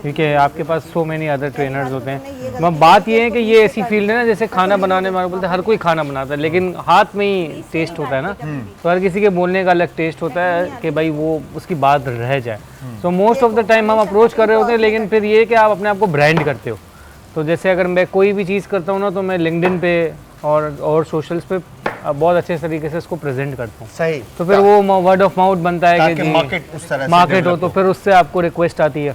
क्योंकि आपके पास सो मेनी अदर ट्रेनर्स होते हैं। मगर बात ये है कि ये ऐसी फील्ड है ना, जैसे खाना बनाने में बोलते हैं हर कोई खाना बनाता है, लेकिन हाथ में ही टेस्ट होता है ना, तो हर किसी के बोलने का अलग टेस्ट होता है कि भाई वो उसकी बात रह जाए। So most of the time हम अप्रोच कर रहे होते हैं, लेकिन फिर ये कि आप अपने आप को ब्रांड करते हो। तो जैसे अगर मैं कोई भी चीज़ करता हूँ ना, तो मैं लिंक्डइन पे और सोशल्स पे बहुत अच्छे तरीके से इसको प्रेजेंट करता हूँ। सही। तो फिर वो वर्ड ऑफ माउथ बनता है कि मार्केट उस तरह से मार्केट हो, तो फिर उससे आपको रिक्वेस्ट आती है।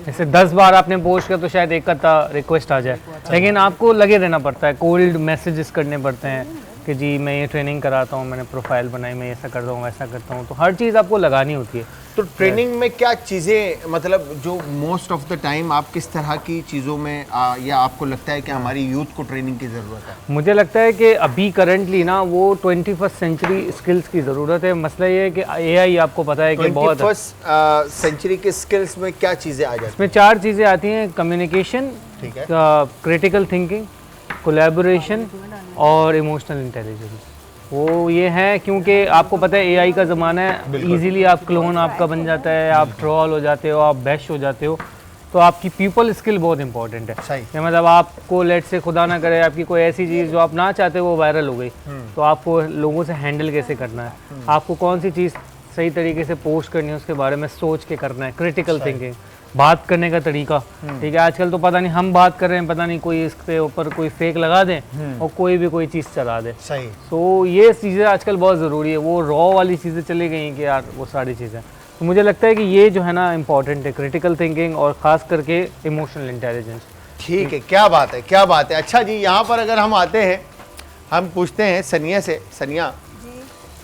जैसे 10 बार आपने पोस्ट किया तो शायद एक आधा रिक्वेस्ट आ जाए, लेकिन आपको लगे रहना पड़ता है, कोल्ड मैसेजेस करने पड़ते हैं कि जी मैं ये ट्रेनिंग कराता हूँ, मैंने प्रोफाइल बनाई, मैं ऐसा करता हूँ वैसा करता हूँ, तो हर चीज़ आपको लगानी होती है। तो ट्रेनिंग में क्या चीज़ें, मतलब जो मोस्ट ऑफ द टाइम आप किस तरह की चीज़ों में या आपको लगता है कि हमारी यूथ को ट्रेनिंग की ज़रूरत है? मुझे लगता है कि अभी करंटली ना वो 21st सेंचुरी स्किल्स की ज़रूरत है। मसला ये है कि AI आपको पता है कि बहुत 21st सेंचुरी के स्किल्स में क्या चीज़ें आ जाती हैं? इसमें 4 चीज़ें आती हैं, कम्युनिकेशन, ठीक है, क्रिटिकल थिंकिंग, कोलैबोरेशन और इमोशनल इंटेलिजेंस। वो ये है क्योंकि आपको पता है AI का ज़माना है, इजीली आप क्लोन आपका बन जाता है, आप ट्रोल हो जाते हो, आप बैश हो जाते हो, तो आपकी पीपल स्किल बहुत इंपॉर्टेंट है। सही। कि मतलब आपको लेट से खुदा ना करे आपकी कोई ऐसी चीज़ जो आप ना चाहते वो वायरल हो गई, तो आपको लोगों से हैंडल कैसे करना है, आपको कौन सी चीज़ सही तरीके से पोस्ट करनी है उसके बारे में सोच के करना है, क्रिटिकल थिंकिंग, बात करने का तरीका। ठीक है, आजकल तो पता नहीं हम बात कर रहे हैं, पता नहीं कोई इसके ऊपर कोई फेक लगा दे और कोई भी कोई चीज़ चला दे। सही। तो ये चीज़ें आजकल बहुत ज़रूरी है, वो रॉ वाली चीज़ें चली गई कि यार वो सारी चीज़ें, तो मुझे लगता है कि ये जो है ना इम्पॉर्टेंट है, क्रिटिकल थिंकिंग और ख़ास करके इमोशनल इंटेलिजेंस। ठीक है, क्या बात है, क्या बात है। अच्छा जी, यहाँ पर अगर हम आते हैं, हम पूछते हैं सनिया से, सनिया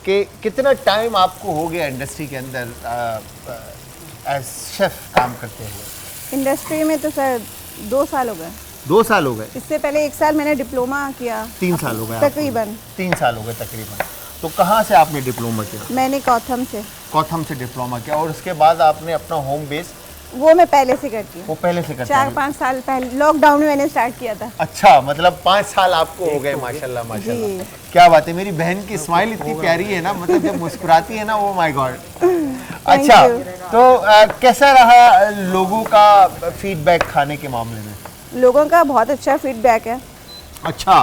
कि कितना टाइम आपको हो गया इंडस्ट्री के अंदर एज शेफ काम करते हुए? इंडस्ट्री में तो सर 2 साल हो गए। 2 साल हो गए? इससे पहले 1 साल मैंने डिप्लोमा किया। 3 साल हो गए आपको? तकरीबन 3 साल हो गए तकरीबन। तो कहाँ से आपने डिप्लोमा किया? मैंने कौथम से। कौथम से डिप्लोमा किया, और उसके बाद आपने अपना होम बेस? वो मैं पहले से करती हूँ। वो पहले से करते 4-5 साल पहले लॉकडाउन में मैंने स्टार्ट किया था। अच्छा, मतलब 5 साल आपको हो गए। माशाल्लाह माशाल्लाह, क्या बात है। मेरी बहन की स्माइल इतनी प्यारी है ना, मतलब जब मुस्कुराती है ना, वो माय गॉड। अच्छा, तो कैसा रहा लोगों का फीडबैक खाने के मामले में? लोगों का बहुत अच्छा फीडबैक है। अच्छा।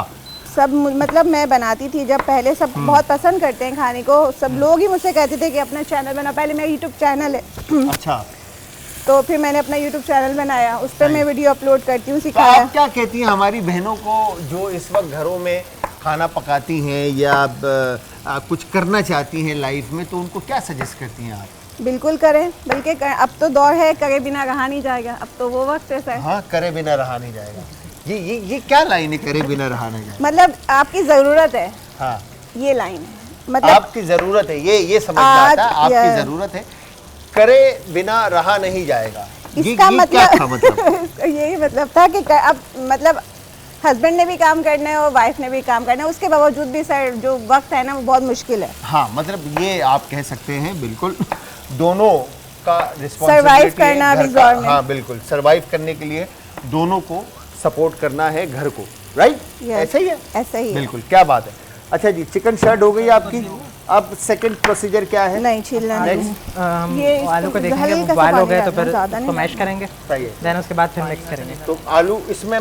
सब मतलब मैं बनाती थी जब पहले, सब बहुत पसंद करते हैं खाने को, सब लोग ही मुझसे कहते थे कि अपना चैनल बना। पहले मेरा यूट्यूब चैनल है। अच्छा। तो फिर मैंने अपना यूट्यूब चैनल बनाया, उस पर मैं वीडियो अपलोड करती हूँ, तो सिखाया। आप क्या कहती हैं हमारी बहनों को जो इस वक्त घरों में खाना पकाती हैं या कुछ करना चाहती हैं लाइफ में, तो उनको क्या सजेस्ट करती हैं आप? बिल्कुल करें, बल्कि अब तो दौर है करे बिना रहा नहीं जाएगा, अब तो वो वक्त ऐसा है। हाँ, करे बिना रहा नहीं जाएगा। ये क्या लाइन है, करे बिना रहा नहीं जाएगा? मतलब आपकी ज़रूरत है। हाँ, ये लाइन है, मतलब आपकी ज़रूरत है, ये समझ में आता है, आपकी ज़रूरत है, करे बिना रहा नहीं जाएगा। इसका ये क्या था मतलब? यही मतलब था कि अब मतलब हस्बैंड ने भी काम करना है और वाइफ ने भी काम करना है, उसके बावजूद भी सर जो वक्त है ना वो बहुत मुश्किल है। हाँ, मतलब ये आप कह सकते हैं बिल्कुल, दोनों का सर्वाइव करना भी घर का। हाँ बिल्कुल, सर्वाइव करने के लिए दोनों को सपोर्ट करना है घर को, राइट? ऐसा ही है, ऐसा ही बिल्कुल, क्या बात है। अच्छा जी, चिकन शर्ट हो गई आपकी, अब सेकंड प्रोसीजर क्या है? नहीं, छीलना नहीं। ये आलू को देखेंगे, हल्का सा बॉयल हो पानी गए तो डालना, फिर ज़्यादा उसको नहीं। मैश करेंगे, सही है। देन उसके बाद फिर मिक्स करेंगे। तो आलू इसमें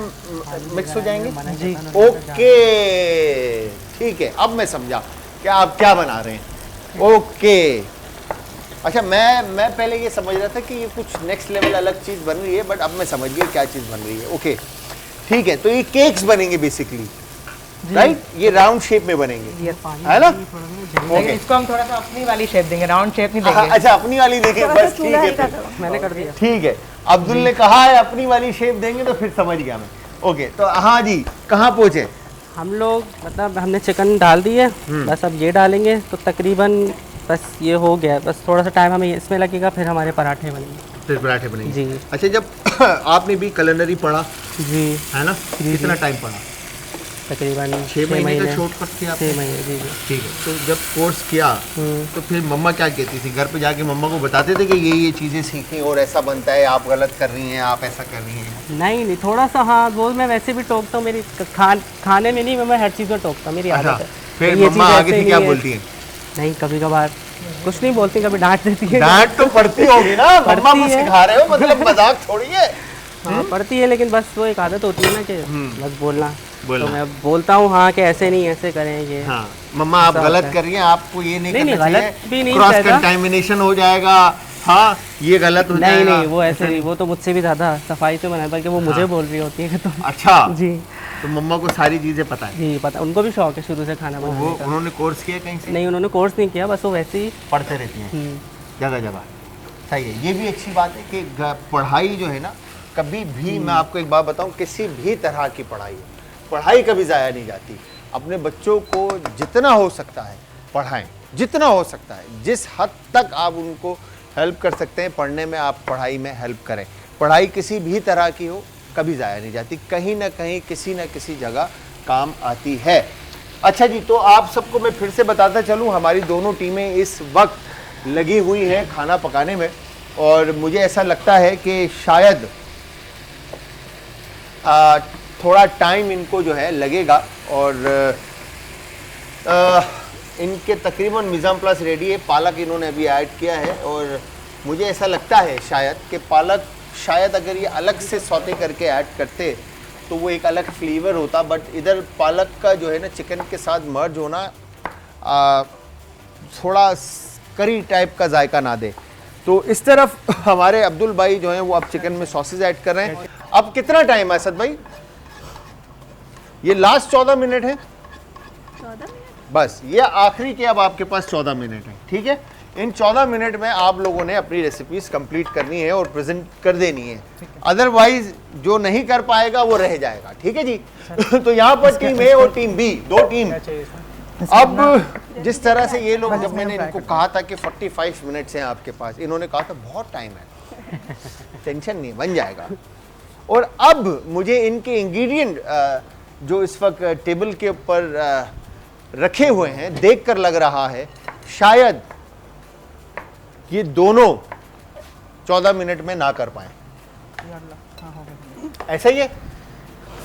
मिक्स हो जाएंगे जी। ओके, ठीक है, अब मैं समझा कि आप क्या बना रहे हैं। ओके, अच्छा, मैं पहले ये समझ रहा था कि ये कुछ नेक्स्ट लेवल अलग चीज़ बन रही है, बट अब मैं समझ गया क्या चीज़ बन रही है। ओके, ठीक है, तो ये केक्स बनेंगे बेसिकली, राइट? ये राउंड शेप में बनेंगे, है ना? ओके, इसको हम थोड़ा सा अपनी वाली शेप देंगे, राउंड शेप नहीं देंगे। अच्छा, अपनी वाली देखें, बस ठीक है फिर। मैंने कर दिया। ठीक है, अब्दुल ने कहा है अपनी वाली शेप देंगे, तो फिर समझ गया मैं। ओके, तो हाँ जी, कहाँ पहुँचे हम लोग? मतलब हमने चिकन डाल दिए, बस अब ये डालेंगे तो तकरीबन बस ये हो गया। बस थोड़ा सा टाइम हमें इसमें लगेगा, फिर हमारे पराठे बनेंगे। फिर पराठे बनेंगे जी। अच्छा, जब आपने भी culinary पढ़ा जी, है ना, कितना टाइम पढ़ा? तकरीबन 6 महीने का शॉर्टकट किया आपने? 6 महीने, जी जी। ठीक है। तो जब कोर्स किया तो फिर मम्मा क्या कहती थी? घर पे जाके मम्मा को बताते थे कि ये चीज़ें सीखी और ऐसा बनता है, आप गलत कर रही हैं, आप ऐसा कर रही हैं? नहीं थोड़ा सा हाँ, रोज़ मैं वैसे भी टोकता हूँ, मेरी खाने में नहीं, मैं हर चीज़ में टोकता हूँ, मेरी अच्छा, आदत है। फिर ये मम्मा चीज़ आगे ऐसे से क्या नहीं है। बोलती हैं? नहीं, कभी कभार कुछ नहीं बोलती, कभी डांट देती है। डांट तो पड़ती होगी ना, मम्मा पड़ती को है। सिखा रहे हो, मतलब मजाक थोड़ी है। हाँ पड़ती है, लेकिन बस वो एक आदत होती है ना कि बस बोलना। बोलना। तो मैं बोलता हूँ हाँ कि ऐसे नहीं, ऐसे करें ये। हाँ, मम्मा आप ऐसा गलत होता है। कर रही हैं, आपको ये नहीं नहीं, करना गलत चाहिए, भी नहीं क्रॉस कहता। कंटामिनेशन हो जाएगा, हाँ ये गलत हो नहीं जाएगा। नहीं, वो ऐसे नहीं, वो तो मुझसे भी ज़्यादा सफाई से बनाए, बल्कि वो मुझे बोल रही होती है कि तुम। अच्छा, जी तो मम्मा को सारी चीज़ें पता है। जी पता, उनको भी शौक है शुरू से खाना वो बनाने का। उन्होंने कोर्स किया कहीं से? नहीं, उन्होंने कोर्स नहीं किया, बस वो वैसे ही। पढ़ते रहती हैं जगह जगह। सही है, ये भी अच्छी बात है कि पढ़ाई जो है ना, कभी भी मैं आपको एक बात बताऊं, किसी भी तरह की पढ़ाई कभी ज़ाया नहीं जाती। अपने बच्चों को जितना हो सकता है पढ़ाएं, जितना हो सकता है, जिस हद तक आप उनको हेल्प कर सकते हैं पढ़ने में, आप पढ़ाई में हेल्प करें। पढ़ाई किसी भी तरह की हो, कभी ज़ाया नहीं जाती, कहीं ना कहीं किसी न किसी जगह काम आती है। अच्छा जी, तो आप सबको मैं फिर से बताता चलूँ, हमारी दोनों टीमें इस वक्त लगी हुई हैं खाना पकाने में, और मुझे ऐसा लगता है कि शायद थोड़ा टाइम इनको जो है लगेगा, और इनके तकरीबन मिज़ाम प्लस रेडी है। पालक इन्होंने अभी ऐड किया है, और मुझे ऐसा लगता है शायद कि पालक, शायद अगर ये अलग से सौते करके ऐड करते तो वो एक अलग फ्लेवर होता, बट इधर पालक का जो है ना चिकन के साथ मर्ज होना थोड़ा करी टाइप का जायका ना दे। तो इस तरफ हमारे अब्दुल भाई जो हैं वो अब चिकन में सॉसेज ऐड कर रहे हैं। अब कितना टाइम है असद भाई? ये लास्ट 14 मिनट है, 14 मिनट बस ये आखिरी के अब आपके पास 14 मिनट है। ठीक है, इन 14 मिनट में आप लोगों ने अपनी रेसिपीज कंप्लीट करनी है और प्रेजेंट कर देनी है, अदरवाइज जो नहीं कर पाएगा वो रह जाएगा। ठीक है जी। तो यहाँ पर टीम ए और टीम बी, दो टीम। अब जिस तरह से ये लोग, जब मैंने इनको कहा था कि 45 मिनट्स हैं आपके पास, इन्होंने कहा था बहुत टाइम है, टेंशन नहीं, बन जाएगा। और अब मुझे इनके इंग्रेडिएंट जो इस वक्त टेबल के ऊपर रखे हुए हैं देखकर लग रहा है शायद ये दोनों 14 मिनट में ना कर पाए। ऐसा ही है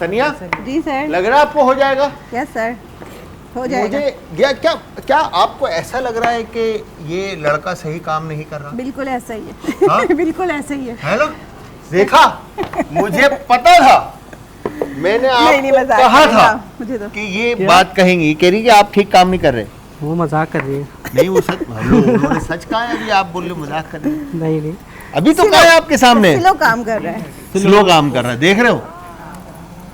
सनिया? जी सर। लग रहा है आपको हो जाएगा? यस सर, हो जाएगा। मुझे क्या आपको ऐसा लग रहा है कि ये लड़का सही काम नहीं कर रहा? बिल्कुल ऐसा ही है। हाँ? बिल्कुल ऐसा ही है ना? देखा, मुझे पता था, मैंने आपको मजाक कहा कर रही था हूँ, मुझे तो कि ये बात कहेंगी, कह रही कि आप ठीक काम नहीं कर रहे। वो मजाक कर रही है। नहीं, वो सच, उन्होंने सच कहा है, अभी आप बोल रहे हो मजाक कर रहे हैं। नहीं नहीं, अभी तो कहा है आपके सामने, स्लो काम कर रहे हैं, स्लो काम कर रहा है, देख रहे हो?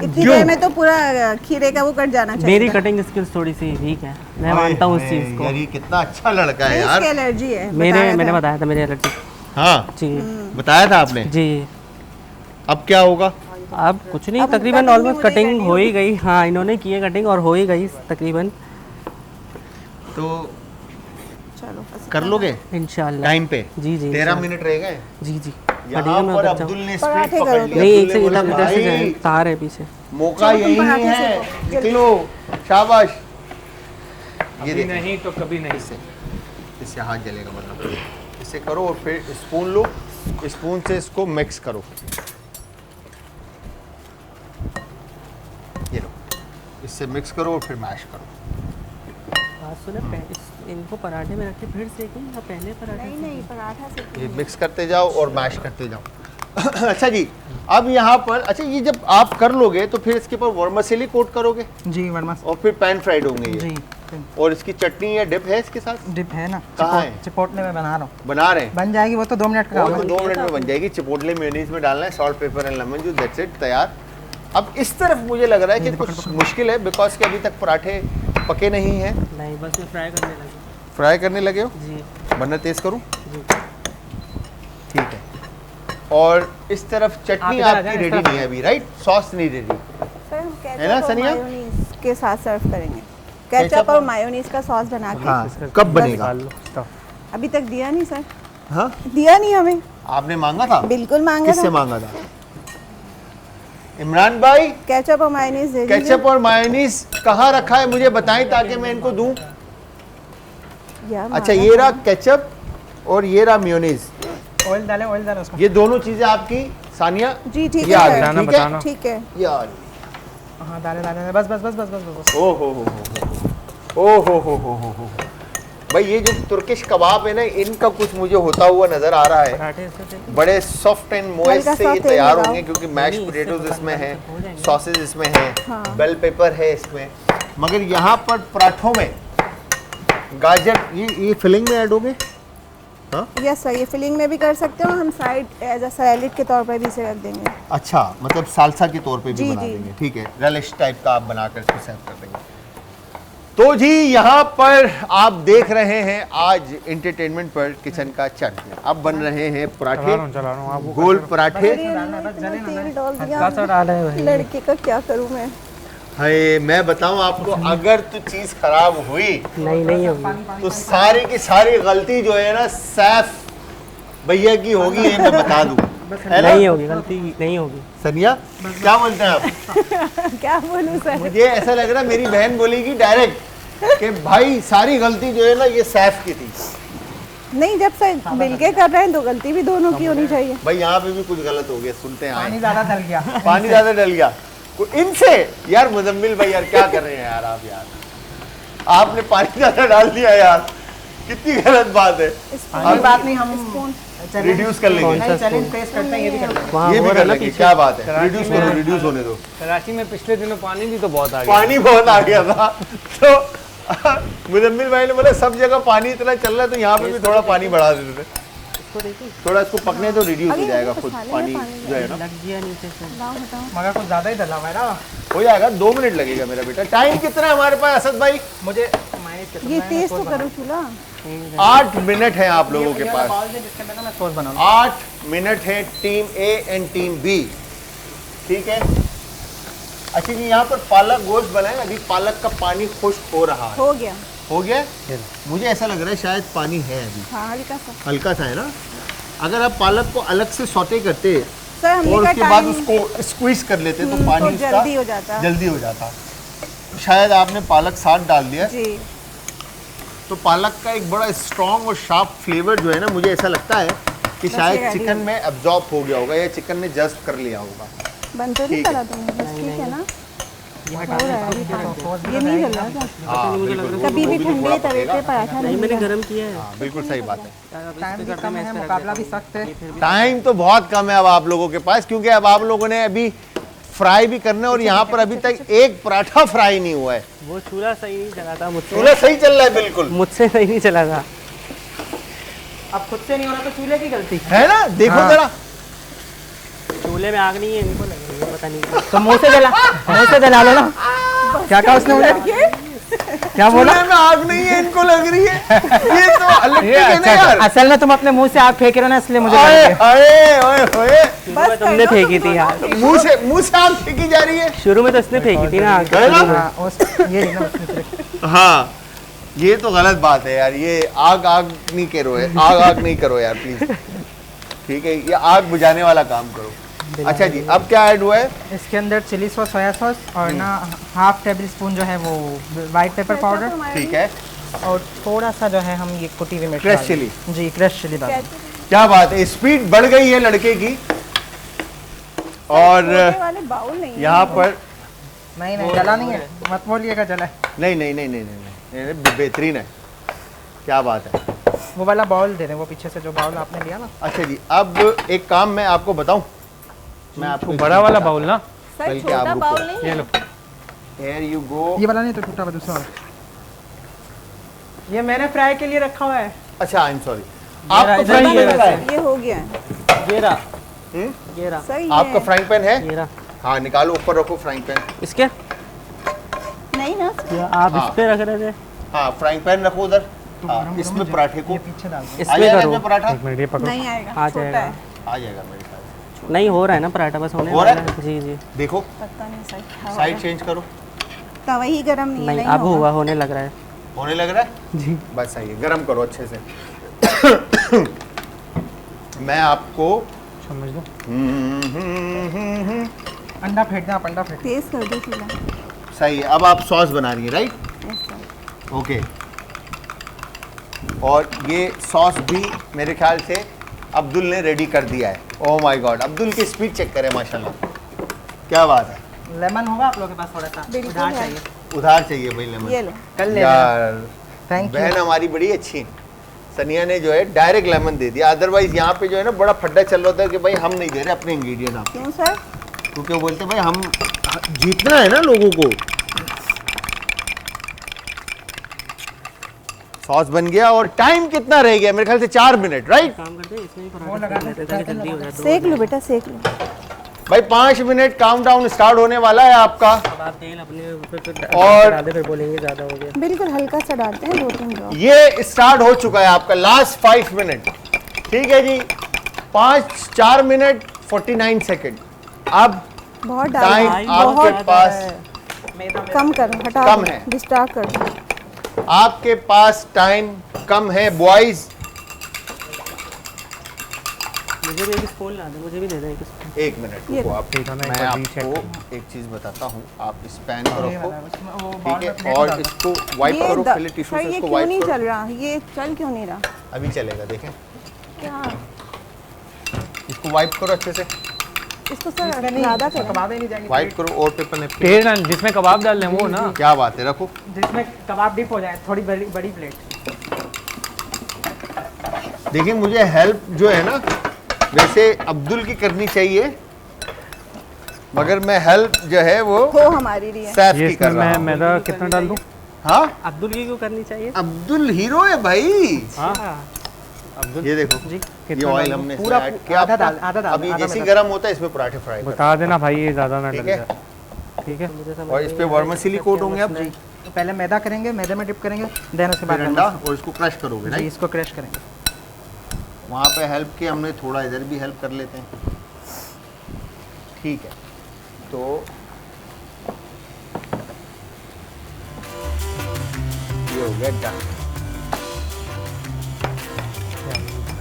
इतनी देर में तो पूरा खीरे का वो कट जाना चाहिए। मेरी कटिंग स्किल्स थोड़ी सी वीक है, मैं मानता हूँ इस चीज़ को। यार ये कितना अच्छा लड़का है यार। इसकी एलर्जी है, मैंने बताया था मेरी एलर्जी। हाँ, जी बताया था आपने। जी। अब क्या होगा? अब कुछ नहीं, अब तकरीबन cutting भी ऑलमोस्ट मुझे कटिंग करनी हो ही गई। हाँ, इन्होंने की है कटिंग और हो ही गई तकरीबन। तो चलो कर लोगे इंशाल्लाह टाइम पे? जी जी 13 मिनट रह गए। जी जी। यहाँ कटिंग में पर उतर जाओ। अब्दुल ने पराठे स्पीड पकड़ करो लिया। नहीं, एक अब्दुल से ने इधर बोला, उधर से भाई, जाए, तार है पीछे। मौका चलो, तुम यही पराठे है, सेको, जल्दी। निकलो, शाबाश। ये अभी देखो, नहीं तो कभी नहीं। इससे हाथ जलेगा, मतलब इसे करो और फिर स्पून लो, स्पून से इसको मिक्स करो। ये लो, इससे मिक्स करो और फिर मैश करो। बात सुने, इनको पराठे में रख के फिर सेकें या पहले पराठे? नहीं नहीं, पराठा से ये मिक्स करते जाओ और मैश करते जाओ। अच्छा जी, अब यहाँ पर, अच्छा ये जब आप कर लोगे तो फिर इसके ऊपर वर्मासेली कोट करोगे जी वर्मा और फिर पैन फ्राइड होंगे ये। जी, और इसकी चटनी या डिप है इसके साथ? डिप है ना, कहाँ है? चिपोटले में बना रहा हूँ, बना रहे हैं? बन जाएगी वो तो 2 मिनट का वो काम तो है। 2 मिनट में बन जाएगी। चिपोटले मेयोनीज में डालना है, salt pepper and lemon juice, that's it, तैयार। अब इस तरफ मुझे लग रहा है कि कुछ मुश्किल है, बिकॉज कि अभी तक पराठे पके नहीं हैं। नहीं, बस ये फ्राई करने लगे। फ्राई करने लगे हो? जी बर्नर तेज करूं? जी। ठीक है। और इस तरफ आप चटनी इधर आ आपकी जाएं, इस रेडी तरफ। नहीं है अभी, राइट? सॉस नहीं रेडी। सर हम है ना, केचप और सनिया? मायोनीज के साथ सर्व करेंगे। केचप और मायोनीज का सॉस बना के। हाँ, कब बनेगा? निकाल लो स्टफ। अभी तक दिया नहीं सर, हाँ, दिया नहीं हमें। आपने मांगा था? बिल्कुल मांगा किससे था। मांगा था? इमरान भाई केचप और मायोनीज दे दीजिए। केचप और मायोनीज कहाँ रखा है मुझे बताएं ताकि मैं इनको दूं। या अच्छा ये रहा केचप और ये रहा मेयोनीज, ऑयल डाले उसको। ये दोनों चीजें आपकी सानिया। जी ठीक ये आ है गई, बताना, ठीक है बताना। ठीक है। यार हाँ डाले बस। ओ हो भाई ये जो तुर्किश कबाब है ना इनका कुछ मुझे होता हुआ नजर आ रहा है। पराठे इससे थे। बड़े सॉफ्ट एंड मोइस्ट हल्का से सा ये तेल तैयार लगाओ। होंगे क्योंकि मैश नहीं, इससे पोटैटोज तो इसमें बनना है, हो जाएंगे। सॉसेज इसमें है, हाँ। बेल पेपर है इसमें, मगर यहाँ पर पराठों में गाजर ये फिलिंग में ऐड होंगे। यस सर, ये फिलिंग में भी कर सकते हो, हम साइड एज अ सैलेड के तौर पर भी इसे रख देंगे। अच्छा मतलब सालसा के तौर पे भी जी, बना जी। देंगे, ठीक है, रेलिश टाइप का आप बनाकर इसको सर्व कर देंगे। तो जी यहाँ पर आप देख रहे हैं आज एंटरटेनमेंट पर किचन का चैंपियन। अब बन रहे हैं पराठे, चला रहा हूँ आप वो गोल पराठे। अरे इन्होंने इतना तेल डाल हल्का सा दिया, डाला है भाई। लड़के का क्या करूँ मैं। हाय मैं बताऊं आपको, अगर तो चीज खराब हुई नहीं होगी। तो सारी की सारी गलती जो है ना सैफ भैया की होगी, ये मैं बता दूं। है ना? नहीं होगी, गलती नहीं होगी। सनिया क्या बोलते हैं आप? क्या बोलूँ सर। मुझे ऐसा लग रहा है मेरी बहन बोलेगी डायरेक्ट कि भाई सारी गलती जो है ना ये सैफ की थी। नहीं, जब सर मिलके कर रहे हैं तो गलती भी दोनों की होनी चाहिए। भाई यहाँ पे भी कुछ गलत हो गया, सुनते हैं पानी आए। ज़्यादा डल गया। पानी ज्यादा डल गया इनसे। यार मुजम्मिल भाई यार क्या कर रहे हैं यार आप, यार आपने पानी ज्यादा डाल दिया यार, कितनी गलत बात है। कोई बात नहीं, हम रिड्यूस कर लेंगे, नहीं चैलेंज फेस करते हैं, ये भी करते हैं। वहाँ ये हो भी रहा कर है ना लेंगे, पीछे। क्या बात है। कराची रिड्यूस में- करो, रिड्यूस होने दो। कराची में पिछले दिनों पानी भी तो बहुत आ गया। पानी बहुत आ गया था तो मुजम्मिल भाई ने बोला सब जगह पानी इतना चल रहा है तो यहाँ पे भी थोड़ा पानी बढ़ा देते थे। इसको देखिए, थोड़ा इसको पकने तो रिड्यूस हो अभी जाएगा इसको खुद पसाने में पानी पानी जो है ना, लग गया नीचे से। लाओ हटाओ। मगर कुछ ज़्यादा ही डला हुआ है ना। हो जाएगा। 2 मिनट लगेगा मेरा बेटा। टाइम कितना है हमारे पास असद भाई? मुझे माइनस के ये तेज तो करो चूल्हा। 8 मिनट है आप लोगों के पास। जिसके अंदर मैं सॉस बनाऊंगा। 8 मिनट है team A and team B, ठीक है। अच्छा जी यहाँ पर पालक गोश्त बना है, अभी पालक का पानी खुश्क हो रहा है। हो गया। हो गया? मुझे ऐसा लग रहा है शायद पानी है अभी, हाँ हल्का सा। हल्का सा है ना। अगर आप पालक को अलग से सौटे करते सर हमने और का उसके बाद टाइम उसको स्क्वीज कर लेते तो पानी तो उसका जल्दी हो जाता। जल्दी हो जाता। शायद आपने पालक साथ डाल दिया जी तो पालक का एक बड़ा स्ट्रॉन्ग और शार्प फ्लेवर जो है ना, मुझे ऐसा लगता है कि बस शायद ये ready चिकन में एब्जॉर्ब हो गया होगा या चिकन ने जस्ट कर लिया होगा। बंद तो नहीं ठीक है। करा तुमने, बस ठीक है ना। ये हो रहा है अभी तक। ये नहीं जल रहा था। हाँ, बिल्कुल, कभी वो भी तो ठंडे थोड़ा तवे पकेगा। पे पराठा नहीं नहीं मैंने मिला। गर्म किया है। हाँ, बिल्कुल सही बात है। टाइम भी कम है, मुकाबला भी सख्त है। टाइम तो बहुत कम है अब आप लोगों के पास, क्योंकि अब आप लोगों ने अभी फ्राई भी करना है और यहाँ पर अभी तक एक पराठा फ्राई नहीं हुआ है। वो चूल्हा सही नहीं चला था मुझसे, चूल्हा सही चल रहा है बिल्कुल, मुझसे सही नहीं चला था। अब खुद से नहीं हो रहा तो चूल्हे की गलती। है ना। देखो हाँ। जरा, चूल्हे में आग नहीं है, इनको लग रही है, पता नहीं क्यों। तो मुंह से जला लो ना। क्या कहा उसने मुझे? क्या बोला? चूल्हे में आग नहीं है इनको लग रही है। ये तो अलग ये है ना यार। असल में तुम अपने मुंह से आग फेंक रहे हो ना, इसलिए मुझे लग ओए रही है। ओए ओए ओए, शुरू में तुमने फेंकी थी यार, मुंह से आग फेंकी जा रही है। शुरू में तो इसने फेंकी थी ना आग। है ना? हाँ, ये नहीं ना उसने। हाँ ये तो गलत बात है यार, ये आग नहीं करो, आग नहीं करो यार प्लीज, ठीक है। ये आग बुझाने वाला काम करो। अच्छा जी अब क्या ऐड हुआ है? इसके अंदर चिली सॉस, सोया सॉस और ना हाफ टेबल स्पून जो है वो वाइट पेपर पाउडर, ठीक है, और थोड़ा सा जो है हम ये कुटी हुई मिर्च क्रश डाल चिली। देंगे। जी क्रश चिली डाल देंगे। क्या बात है, स्पीड बढ़ गई है लड़के की। और छोटे वाले बाउल नहीं है। यहाँ पर नहीं नहीं जला नहीं है, मत बोलिएगा जला है। नहीं, बेहतरीन है। क्या बात है। वो वाला बाउल दे दें, वो पीछे से जो बाउल आपने लिया ना। अच्छा जी अब एक काम मैं आपको बताऊं, मैं आपको बड़ा वाला बाउल ना, सर बल्कि आप छोटा रुको। बाउल नहीं ये है। लो। Here you go। ये वाला नहीं तो टूटा हुआ दूसरा वाला। ये मैंने फ्राई के लिए रखा हुआ है। अच्छा आई एम सॉरी, रहा, आपका इधर फ्राइंग ही पैन है लगा है? ये हो गया है। ये रहा, हम्म? ये रहा, सही आपका है। फ्राइंग पैन है? ये रहा। हाँ निकालो, ऊपर रखो फ्राइंग पैन। इसके नहीं ना। या आप हाँ। इस पे रख रहे थे, हाँ फ्राइंग पैन रखो उधर। हाँ, इसमें पराठे को ये पीछे डाल दो। इस आ पे जाएगा करो। इसमें पराठा? एक मिनट ये पकड़ो। नहीं आएगा, आ छोटा जाएगा। है। आ जाएगा मेरे ख्याल नहीं हो रहा है ना पराठा, बस होने हो वाला रहा है। जी जी, से। देखो पता नहीं सर क्या हो साइड रहा चेंज करो। है। तवा ही गरम नहीं है। नहीं अब हुआ, होने लग रहा है। होने लग रहा है जी बस सही है, गरम करो अच्छे से। मैं आपको समझ लो। अंडा फेंट दे, आप अंडा फेंट। तेज कर दो चूल्हा। सही है। अब आप सॉस बना रही है, राइट? Yes sir. ओके। और ये सॉस भी मेरे ख्याल से अब्दुल ने रेडी कर दिया है। ओह माय गॉड, अब्दुल की स्पीड चेक करें, माशाल्लाह, क्या बात है। लेमन होगा आप लोगों के पास थोड़ा सा? बिल्कुल उधार है। चाहिए? उधार चाहिए भाई लेमन। ये लो। कल ले यार थैंक बहन यू। हमारी बड़ी अच्छी है। सनिया ने जो है डायरेक्ट लेमन दे दिया, अदरवाइज यहाँ पे जो है ना बड़ा फड्डा चल रहा था कि भाई हम नहीं दे रहे अपने इंग्रेडिएंट आप, क्यों सर? क्योंकि वो बोलते भाई हम जीतना है ना लोगों को। सॉस बन गया और टाइम कितना रह गया? मेरे ख्याल से 4 मिनट, राइट? काम करते हैं इसमें ही पराठा सेक लेते हैं ताकि जल्दी हो जाए। सेक लो बेटा, सेक लो। भाई 5 मिनट काउंटडाउन स्टार्ट होने वाला है आपका। अब आप तेल अपने ऊपर पे और- डाल दे, फिर बोलेंगे ज़्यादा हो गया। बिल्कुल हल्का सा डालते हैं, 2-3 ड्रॉप। ये स्टार्ट हो चुका है आपका लास्ट 5 मिनट, ठीक है जी। 4 मिनट 49 सेकेंड। अब बहुत टाइम डाल, आपके बहुत पास कम करो, हटा कम दो, है। डिस्टार्ट कर दो। आपके पास टाइम कम है बॉयज। मुझे भी एक स्पून ला दे, मुझे भी दे दे एक स्पून। 1 मिनट ये रुको लो। आप, ठीक है ना, एक मैं बार recheck आपको एक चीज बताता हूँ। आप इस पैन को ये रखो, वाला, उसमें वो ठीक बाउल में है, प्लेट और डालो। इसको वाइप ये करो द- पहले टिश्यू सर से, ये इसको क्यों नहीं वाइप चल करो। रहा? ये चल क्यों नहीं रहा? अभी चलेगा, देखें, क्या? इसको वाइप करो अच्छे से, इसको सर इसमें नहीं, ज़्यादा इसमें करो। कबाब ही नहीं जाएंगे। वाइप करो और पेपर नेपकिन। तेल ना जिसमें कबाब डाल दें वो ना। क्या बात है, रखो। जिसमें कबाब डिप हो जाए, थोड़ी बड़ी बड़ी प्लेट। देखिए मुझे हेल्प जो है ना वैसे अब्दुल की करनी चाहिए, मगर मैं हेल्प जो है वो हो हमारी रही है। सैफ ये की इसमें कर रहा मैं हूँ। मैदा कितना डाल दूँ? हाँ, अब्दुल की क्यों करनी चाहिए? अब्दुल हीरो है भाई। हाँ हाँ। अब्दुल ये देखो जी। ये कितना ऑयल डाल दूँ? हमने पूरा ऐड किया। आधा डाल, आधा डाल, अब ये आधा जैसे डाल। गर्म होता है इसमें पराठे फ्राई कर, बता देना भाई, ये ज़्यादा ना ठीक डल है। जाए। ठीक है। मुझे समझ और इस नहीं पे आ रहा वर्मिसेली है कोट क्या होंगे अब मसला जी। है। तो पहले मैदा करेंगे, मैदे में डिप करेंगे, देन उसके बाद फिर अंडा, लेमन। और इसको क्रश करोगे, जी, राइट? इसको क्रश करेंगे। वहाँ पे हेल्प की हमने, थोड़ा इधर भी हेल्प कर लेते हैं, ठीक है। तो ये हो गया डन।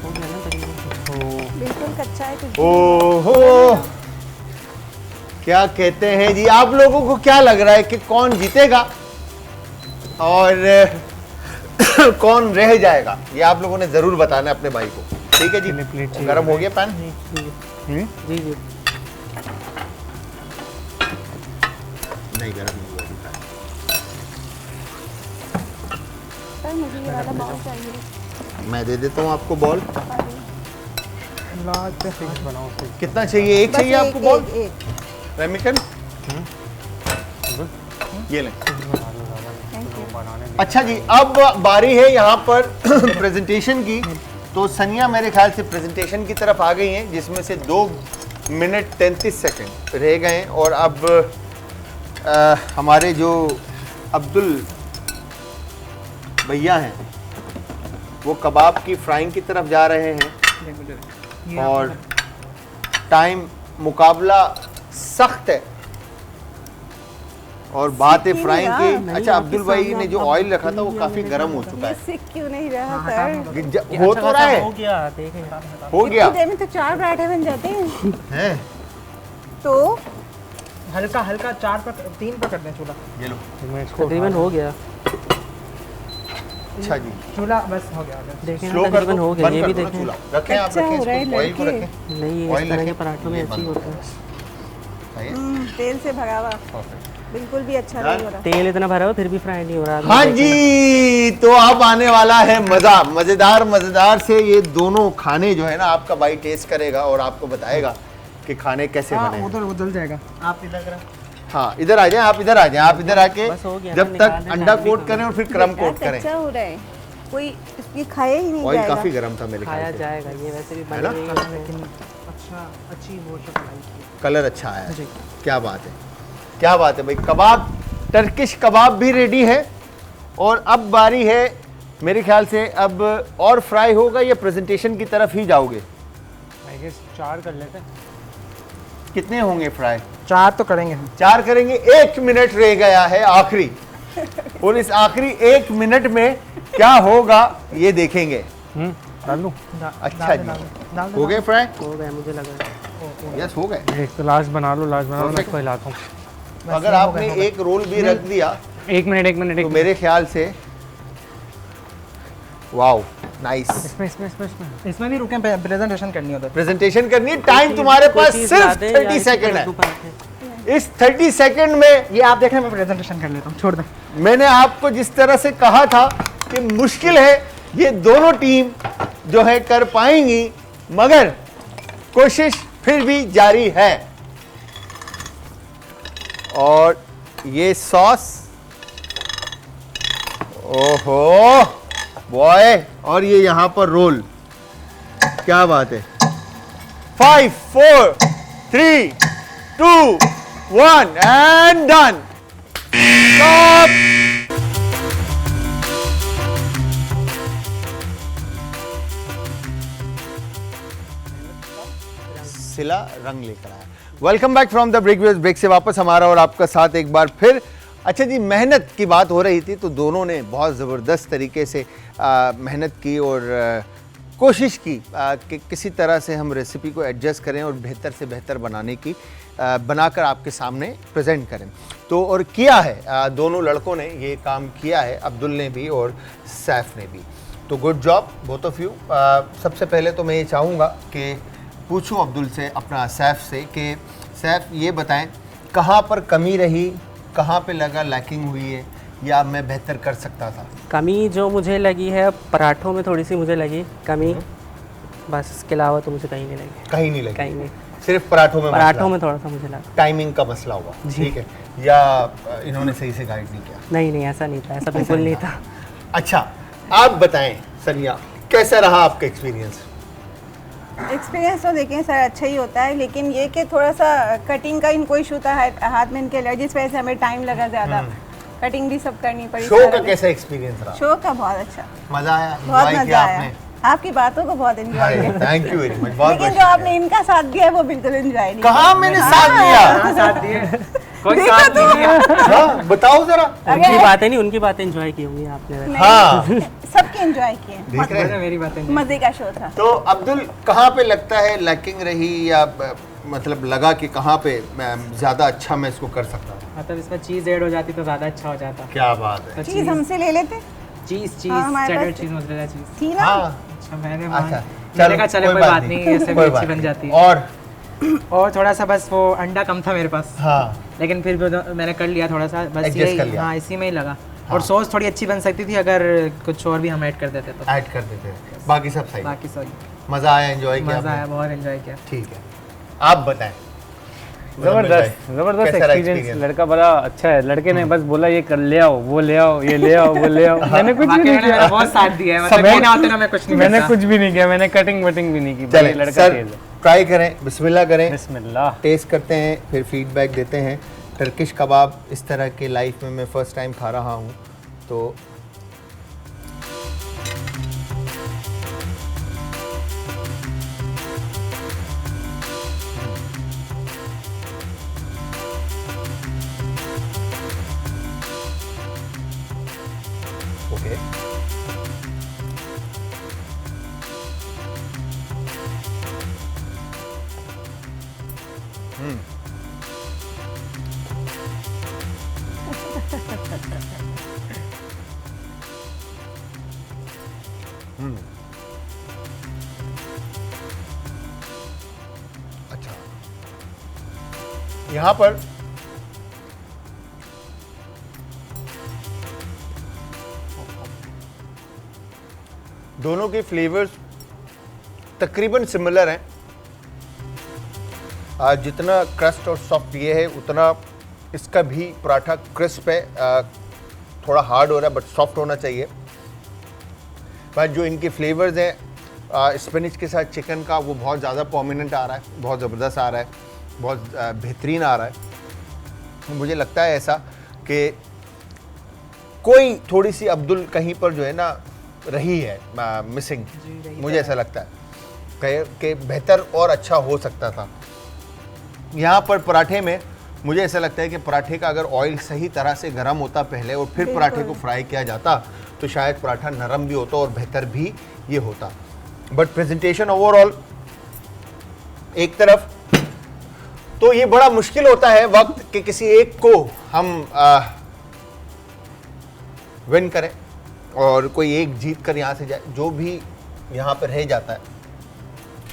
हो गया ना तकरीबन। बिल्कुल कच्चा है कुछ। ओहो, क्या कहते हैं जी, आप लोगों को क्या लग रहा है कि कौन जीतेगा और कौन रह जाएगा? ये आप लोगों ने जरूर बताना है अपने भाई को, ठीक है जी। कितनी प्लेट चाहिए? गर्म हो गया पैन? जी जी। नहीं, गर्म नहीं हुआ अभी पैन। सर मुझे ये वाला बाउल चाहिए। मैं दे देता हूँ आपको बॉल। लास्ट पे फिश बनाओ फिर। कितना चाहिए? एक बस चाहिए आपको बॉल? एक। रेमिकन ये लें। Thank you. अच्छा जी, अब बारी है यहाँ पर प्रेजेंटेशन की। तो सनिया मेरे ख्याल से प्रेजेंटेशन की तरफ आ गई हैं, जिसमें से 2 मिनट 33 सेकंड रह गए हैं। और अब हमारे जो अब्दुल भैया हैं वो कबाब की फ्राइंग की तरफ जा रहे हैं और टाइम मुकाबला सख्त है। और बात है सीख फ्राइंग नहीं की। रहा। अच्छा, अब्दुल भाई ने जो ऑयल रखा था वो काफी गर्म हो चुका ये है। सिक क्यों नहीं रहा सर? हो तो रहा है, हो गया, देखें। हो गया इतनी देर में तो 4 पराठे बन जाते हैं। है। तो हल्का हल्का 4 पर 3 पर कर दें चूल्हा। ये लो। मैं इसको तकरीबन हो गया। अच्छा जी, चूल्हा बस हो गया बस। देखें स्लो ना, कर तकरीबन दो, हो गया। बंद ये कर भी दो ना देखें। चूल्हा। रखें आप, कच्चा रखें हो रहा है इसको, ऑयल को लड़के। रखें। नहीं, ऑयल इस तरह के रखें, पराठों में ये ऐसे ही बंद होता है। सही है? तेल से भरा हुआ, Perfect। बिल्कुल भी अच्छा नहीं हो रहा। तेल इतना भरा हो फिर भी फ्राई नहीं हो रहा। हाँ जी, तो अब आने वाला है मजा। मजेदार से ये दोनों खाने जो है ना, आपका भाई टेस्ट करेगा और आपको बताएगा कि खाने कैसे बने हैं। उधर उधल जाएगा। आप इधर करा। हाँ, इधर आ जाएं, आप इधर आ जाएं, आप इधर आके बस हो गया ना, जब निकाल तक दें, अंडा टाइम भी कोट कम करें और फिर क्रम बेटा, कोट करें। कच्चा हो रहा है, कोई इसकी खाया ही नहीं ऑयल जाएगा। काफी गर्म था मेरे खाया ख्याल से। जाएगा, ये वैसे भी है ना? बनी हुई है। लेकिन अच्छा अच्छी वो से बनाई। कलर अच्छा आया है। क्या बात है, क्या बात है भाई। कबाब, टर्किश कबाब भी रेडी है। और अब बारी है मेरे ख्याल से, अब और फ्राई होगा या प्रेजेंटेशन की तरफ ही जाओगे? आई गेस 4 कर लेते हैं। कितने होंगे फ्राई? 4 तो करेंगे हम। 4 करेंगे। 1 मिनट रह गया है आखिरी, और इस आखिरी 1 मिनट में क्या होगा ये देखेंगे। डाल दूँ? अच्छा जी, डाल हो गए फ्राई? हो गया मुझे लगा। यस हो गए। एक तो लास्ट बना लो, लास्ट बना लो, मैं Perfect. इसको हिलाता हूँ। अगर आपने एक रोल भी रख दिया एक मिनट तो मेरे ख्याल से वाओ नाइस। इसमें भी रुके, प्रेजेंटेशन करनी होता है। प्रेजेंटेशन करनी, टाइम तुम्हारे पास सिर्फ 30 सेकंड है। इस 30 सेकंड में ये आप देखें, मैं प्रेजेंटेशन कर लेता हूँ, छोड़ दें। मैंने आपको जिस तरह से कहा था कि मुश्किल है, ये दोनों टीम जो है कर पाएंगी, मगर कोशिश फिर भी जारी है। और ये सॉस, ओहो बॉय, और ये यहां पर रोल, क्या बात है। 5 4 3 2 1 एंड डन। स्टॉप। सिला रंग लेकर आया। Welcome back from the break से वापस हमारा और आपका साथ एक बार फिर। अच्छा जी, मेहनत की बात हो रही थी तो दोनों ने बहुत ज़बरदस्त तरीके से मेहनत की और कोशिश की कि किसी तरह से हम रेसिपी को एडजस्ट करें और बेहतर से बेहतर बनाने की बनाकर आपके सामने प्रेजेंट करें। तो और किया है, दोनों लड़कों ने ये काम किया है, अब्दुल ने भी और सैफ ने भी। तो good job both of you. सबसे पहले तो मैं ये चाहूँगा कि पूछूं अब्दुल से, अपना सैफ से, कि सैफ ये बताएं कहाँ पर कमी रही, कहाँ पे लगा लैकिंग हुई है, या मैं बेहतर कर सकता था? कमी जो मुझे लगी है पराठों में थोड़ी सी मुझे लगी कमी, बस इसके अलावा तो मुझे कहीं नहीं लगी। कहीं नहीं लगी? कहीं नहीं, सिर्फ पराठों में थोड़ा सा मुझे लगा। टाइमिंग का मसला हुआ, ठीक है, या इन्होंने सही से गाइड नहीं किया? नहीं ऐसा नहीं था, ऐसा बिल्कुल नहीं था। अच्छा, आप बताएं सनिया, कैसा रहा आपका एक्सपीरियंस? एक्सपीरियंस तो देखिए सर अच्छा ही होता है, लेकिन ये कि थोड़ा सा कटिंग का इनको इशू था, हाथ में इनके एलर्जी, इस वजह से हमें टाइम लगा ज़्यादा, कटिंग भी सब करनी पड़ी। शो का कैसा एक्सपीरियंस रहा? शो का बहुत अच्छा, मजा आया? बहुत Enjoy मजा किया आया, आपने? आपकी बातों को बहुत एंजॉय किया। Thank you very much. बहुत लेकिन जो आपने इनका साथ दिया है वो बिल्कुल एंजॉय नहीं कहाँ मैंने साथ दिया? साथ दिए, कोई साथ नहीं दिया। हाँ, बताओ जरा। उनकी बातें नहीं, उनकी बातें एंजॉय की होंगी आपने। हाँ, सबके एंजॉय किए, देख रहे हैं। मेरी बातें मजे का शो था। तो अब्दुल, कहाँ पे लगता है लैकिंग रही, या मतलब लगा कि कहाँ पे ज्यादा अच्छा मैं इसको कर सकता हूँ? मतलब इसमें चीज़ ऐड हो जाती तो ज़्यादा अच्छा हो जाता। क्या बात है। चीज हमसे ले लेते चीज़ हाँ, हमारे चेडर पास चीज़, मोज़रेला चीज़। थी ना। हाँ, अच्छा, मैंने अच्छा, मैंने कहा चलो कोई बात नहीं, ऐसे भी कोई अच्छी बात बन नहीं। जाती है। और थोड़ा सा बस वो अंडा कम था मेरे पास, हाँ, लेकिन फिर भी मैंने कर लिया थोड़ा सा, बस Adjust कर यही, लिया। हाँ इसी में ही लगा। और सॉस थोड़ी अच्छी बन सकती थी अगर कुछ और भी हम ऐड कर देते तो। ऐड कर देते हैं, बाकी सब सही। बाकी सॉरी, मजा आया, एंजॉय किया मज़ा आया, आपने? बहुत एंजॉय किया। ठीक है, आप बताएं। जबरदस्त कैसा रहा एक्सपीरियंस। लड़का बड़ा अच्छा है, लड़के ने बस बोला ये कर ले आओ, वो ले आओ, ये ले आओ, वो ले आओ। मैंने कुछ भी बाकी नहीं मैंने किया, बहुत साथ दिया है, मतलब ये ना होते ना मैं कुछ नहीं मैंने करता। कुछ भी नहीं किया, मैंने कटिंग वटिंग भी नहीं की। चलें, लड़का सर तेज है। ट्राई करें, बिस्मिल्लाह करें, बिस्मिल्लाह। टेस्ट करते हैं, फिर फीडबैक देते हैं। टर्किश कबाब इस तरह के लाइफ में मैं फ़र्स्ट टाइम खा रहा हूँ, तो ओके। अच्छा, यहाँ पर दोनों के फ्लेवर्स तकरीबन सिमिलर हैं। जितना क्रस्ट और सॉफ्ट ये है, उतना इसका भी पराठा क्रिस्प है, थोड़ा हार्ड हो रहा है बट सॉफ्ट होना चाहिए। पर जो इनके फ्लेवर्स हैं स्पिनिच के साथ चिकन का, वो बहुत ज़्यादा प्रोमिनेंट आ रहा है, बहुत ज़बरदस्त आ रहा है, बहुत बेहतरीन आ रहा है। मुझे लगता है ऐसा कि कोई थोड़ी सी अब्दुल कहीं पर जो है ना रही है मिसिंग, मुझे ऐसा लगता है कि बेहतर और अच्छा हो सकता था। यहाँ पर पराठे में मुझे ऐसा लगता है कि पराठे का अगर ऑयल सही तरह से गर्म होता पहले और फिर पराठे को फ्राई किया जाता तो शायद पराठा नरम भी होता और बेहतर भी ये होता। बट प्रेजेंटेशन ओवरऑल एक तरफ, तो ये बड़ा मुश्किल होता है वक्त कि किसी एक को हम विन करें और कोई एक जीत कर यहाँ से जाए। जो भी यहाँ पर रह जाता है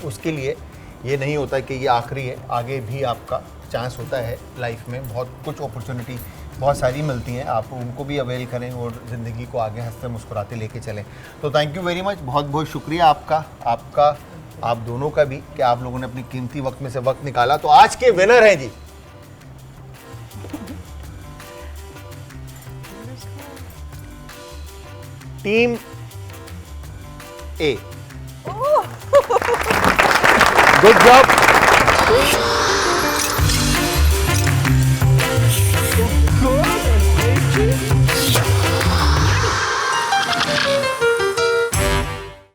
उसके लिए ये नहीं होता कि ये आखिरी है, आगे भी आपका चांस होता है लाइफ में। बहुत कुछ अपॉर्चुनिटी बहुत सारी मिलती हैं, आप उनको भी अवेल करें और ज़िंदगी को आगे हंसते मुस्कुराते लेके चलें। तो थैंक यू वेरी मच, बहुत बहुत शुक्रिया आपका आप दोनों का भी कि आप लोगों ने अपनी कीमती वक्त में से वक्त निकाला। तो आज के विनर हैं जी टीम ए। Good job.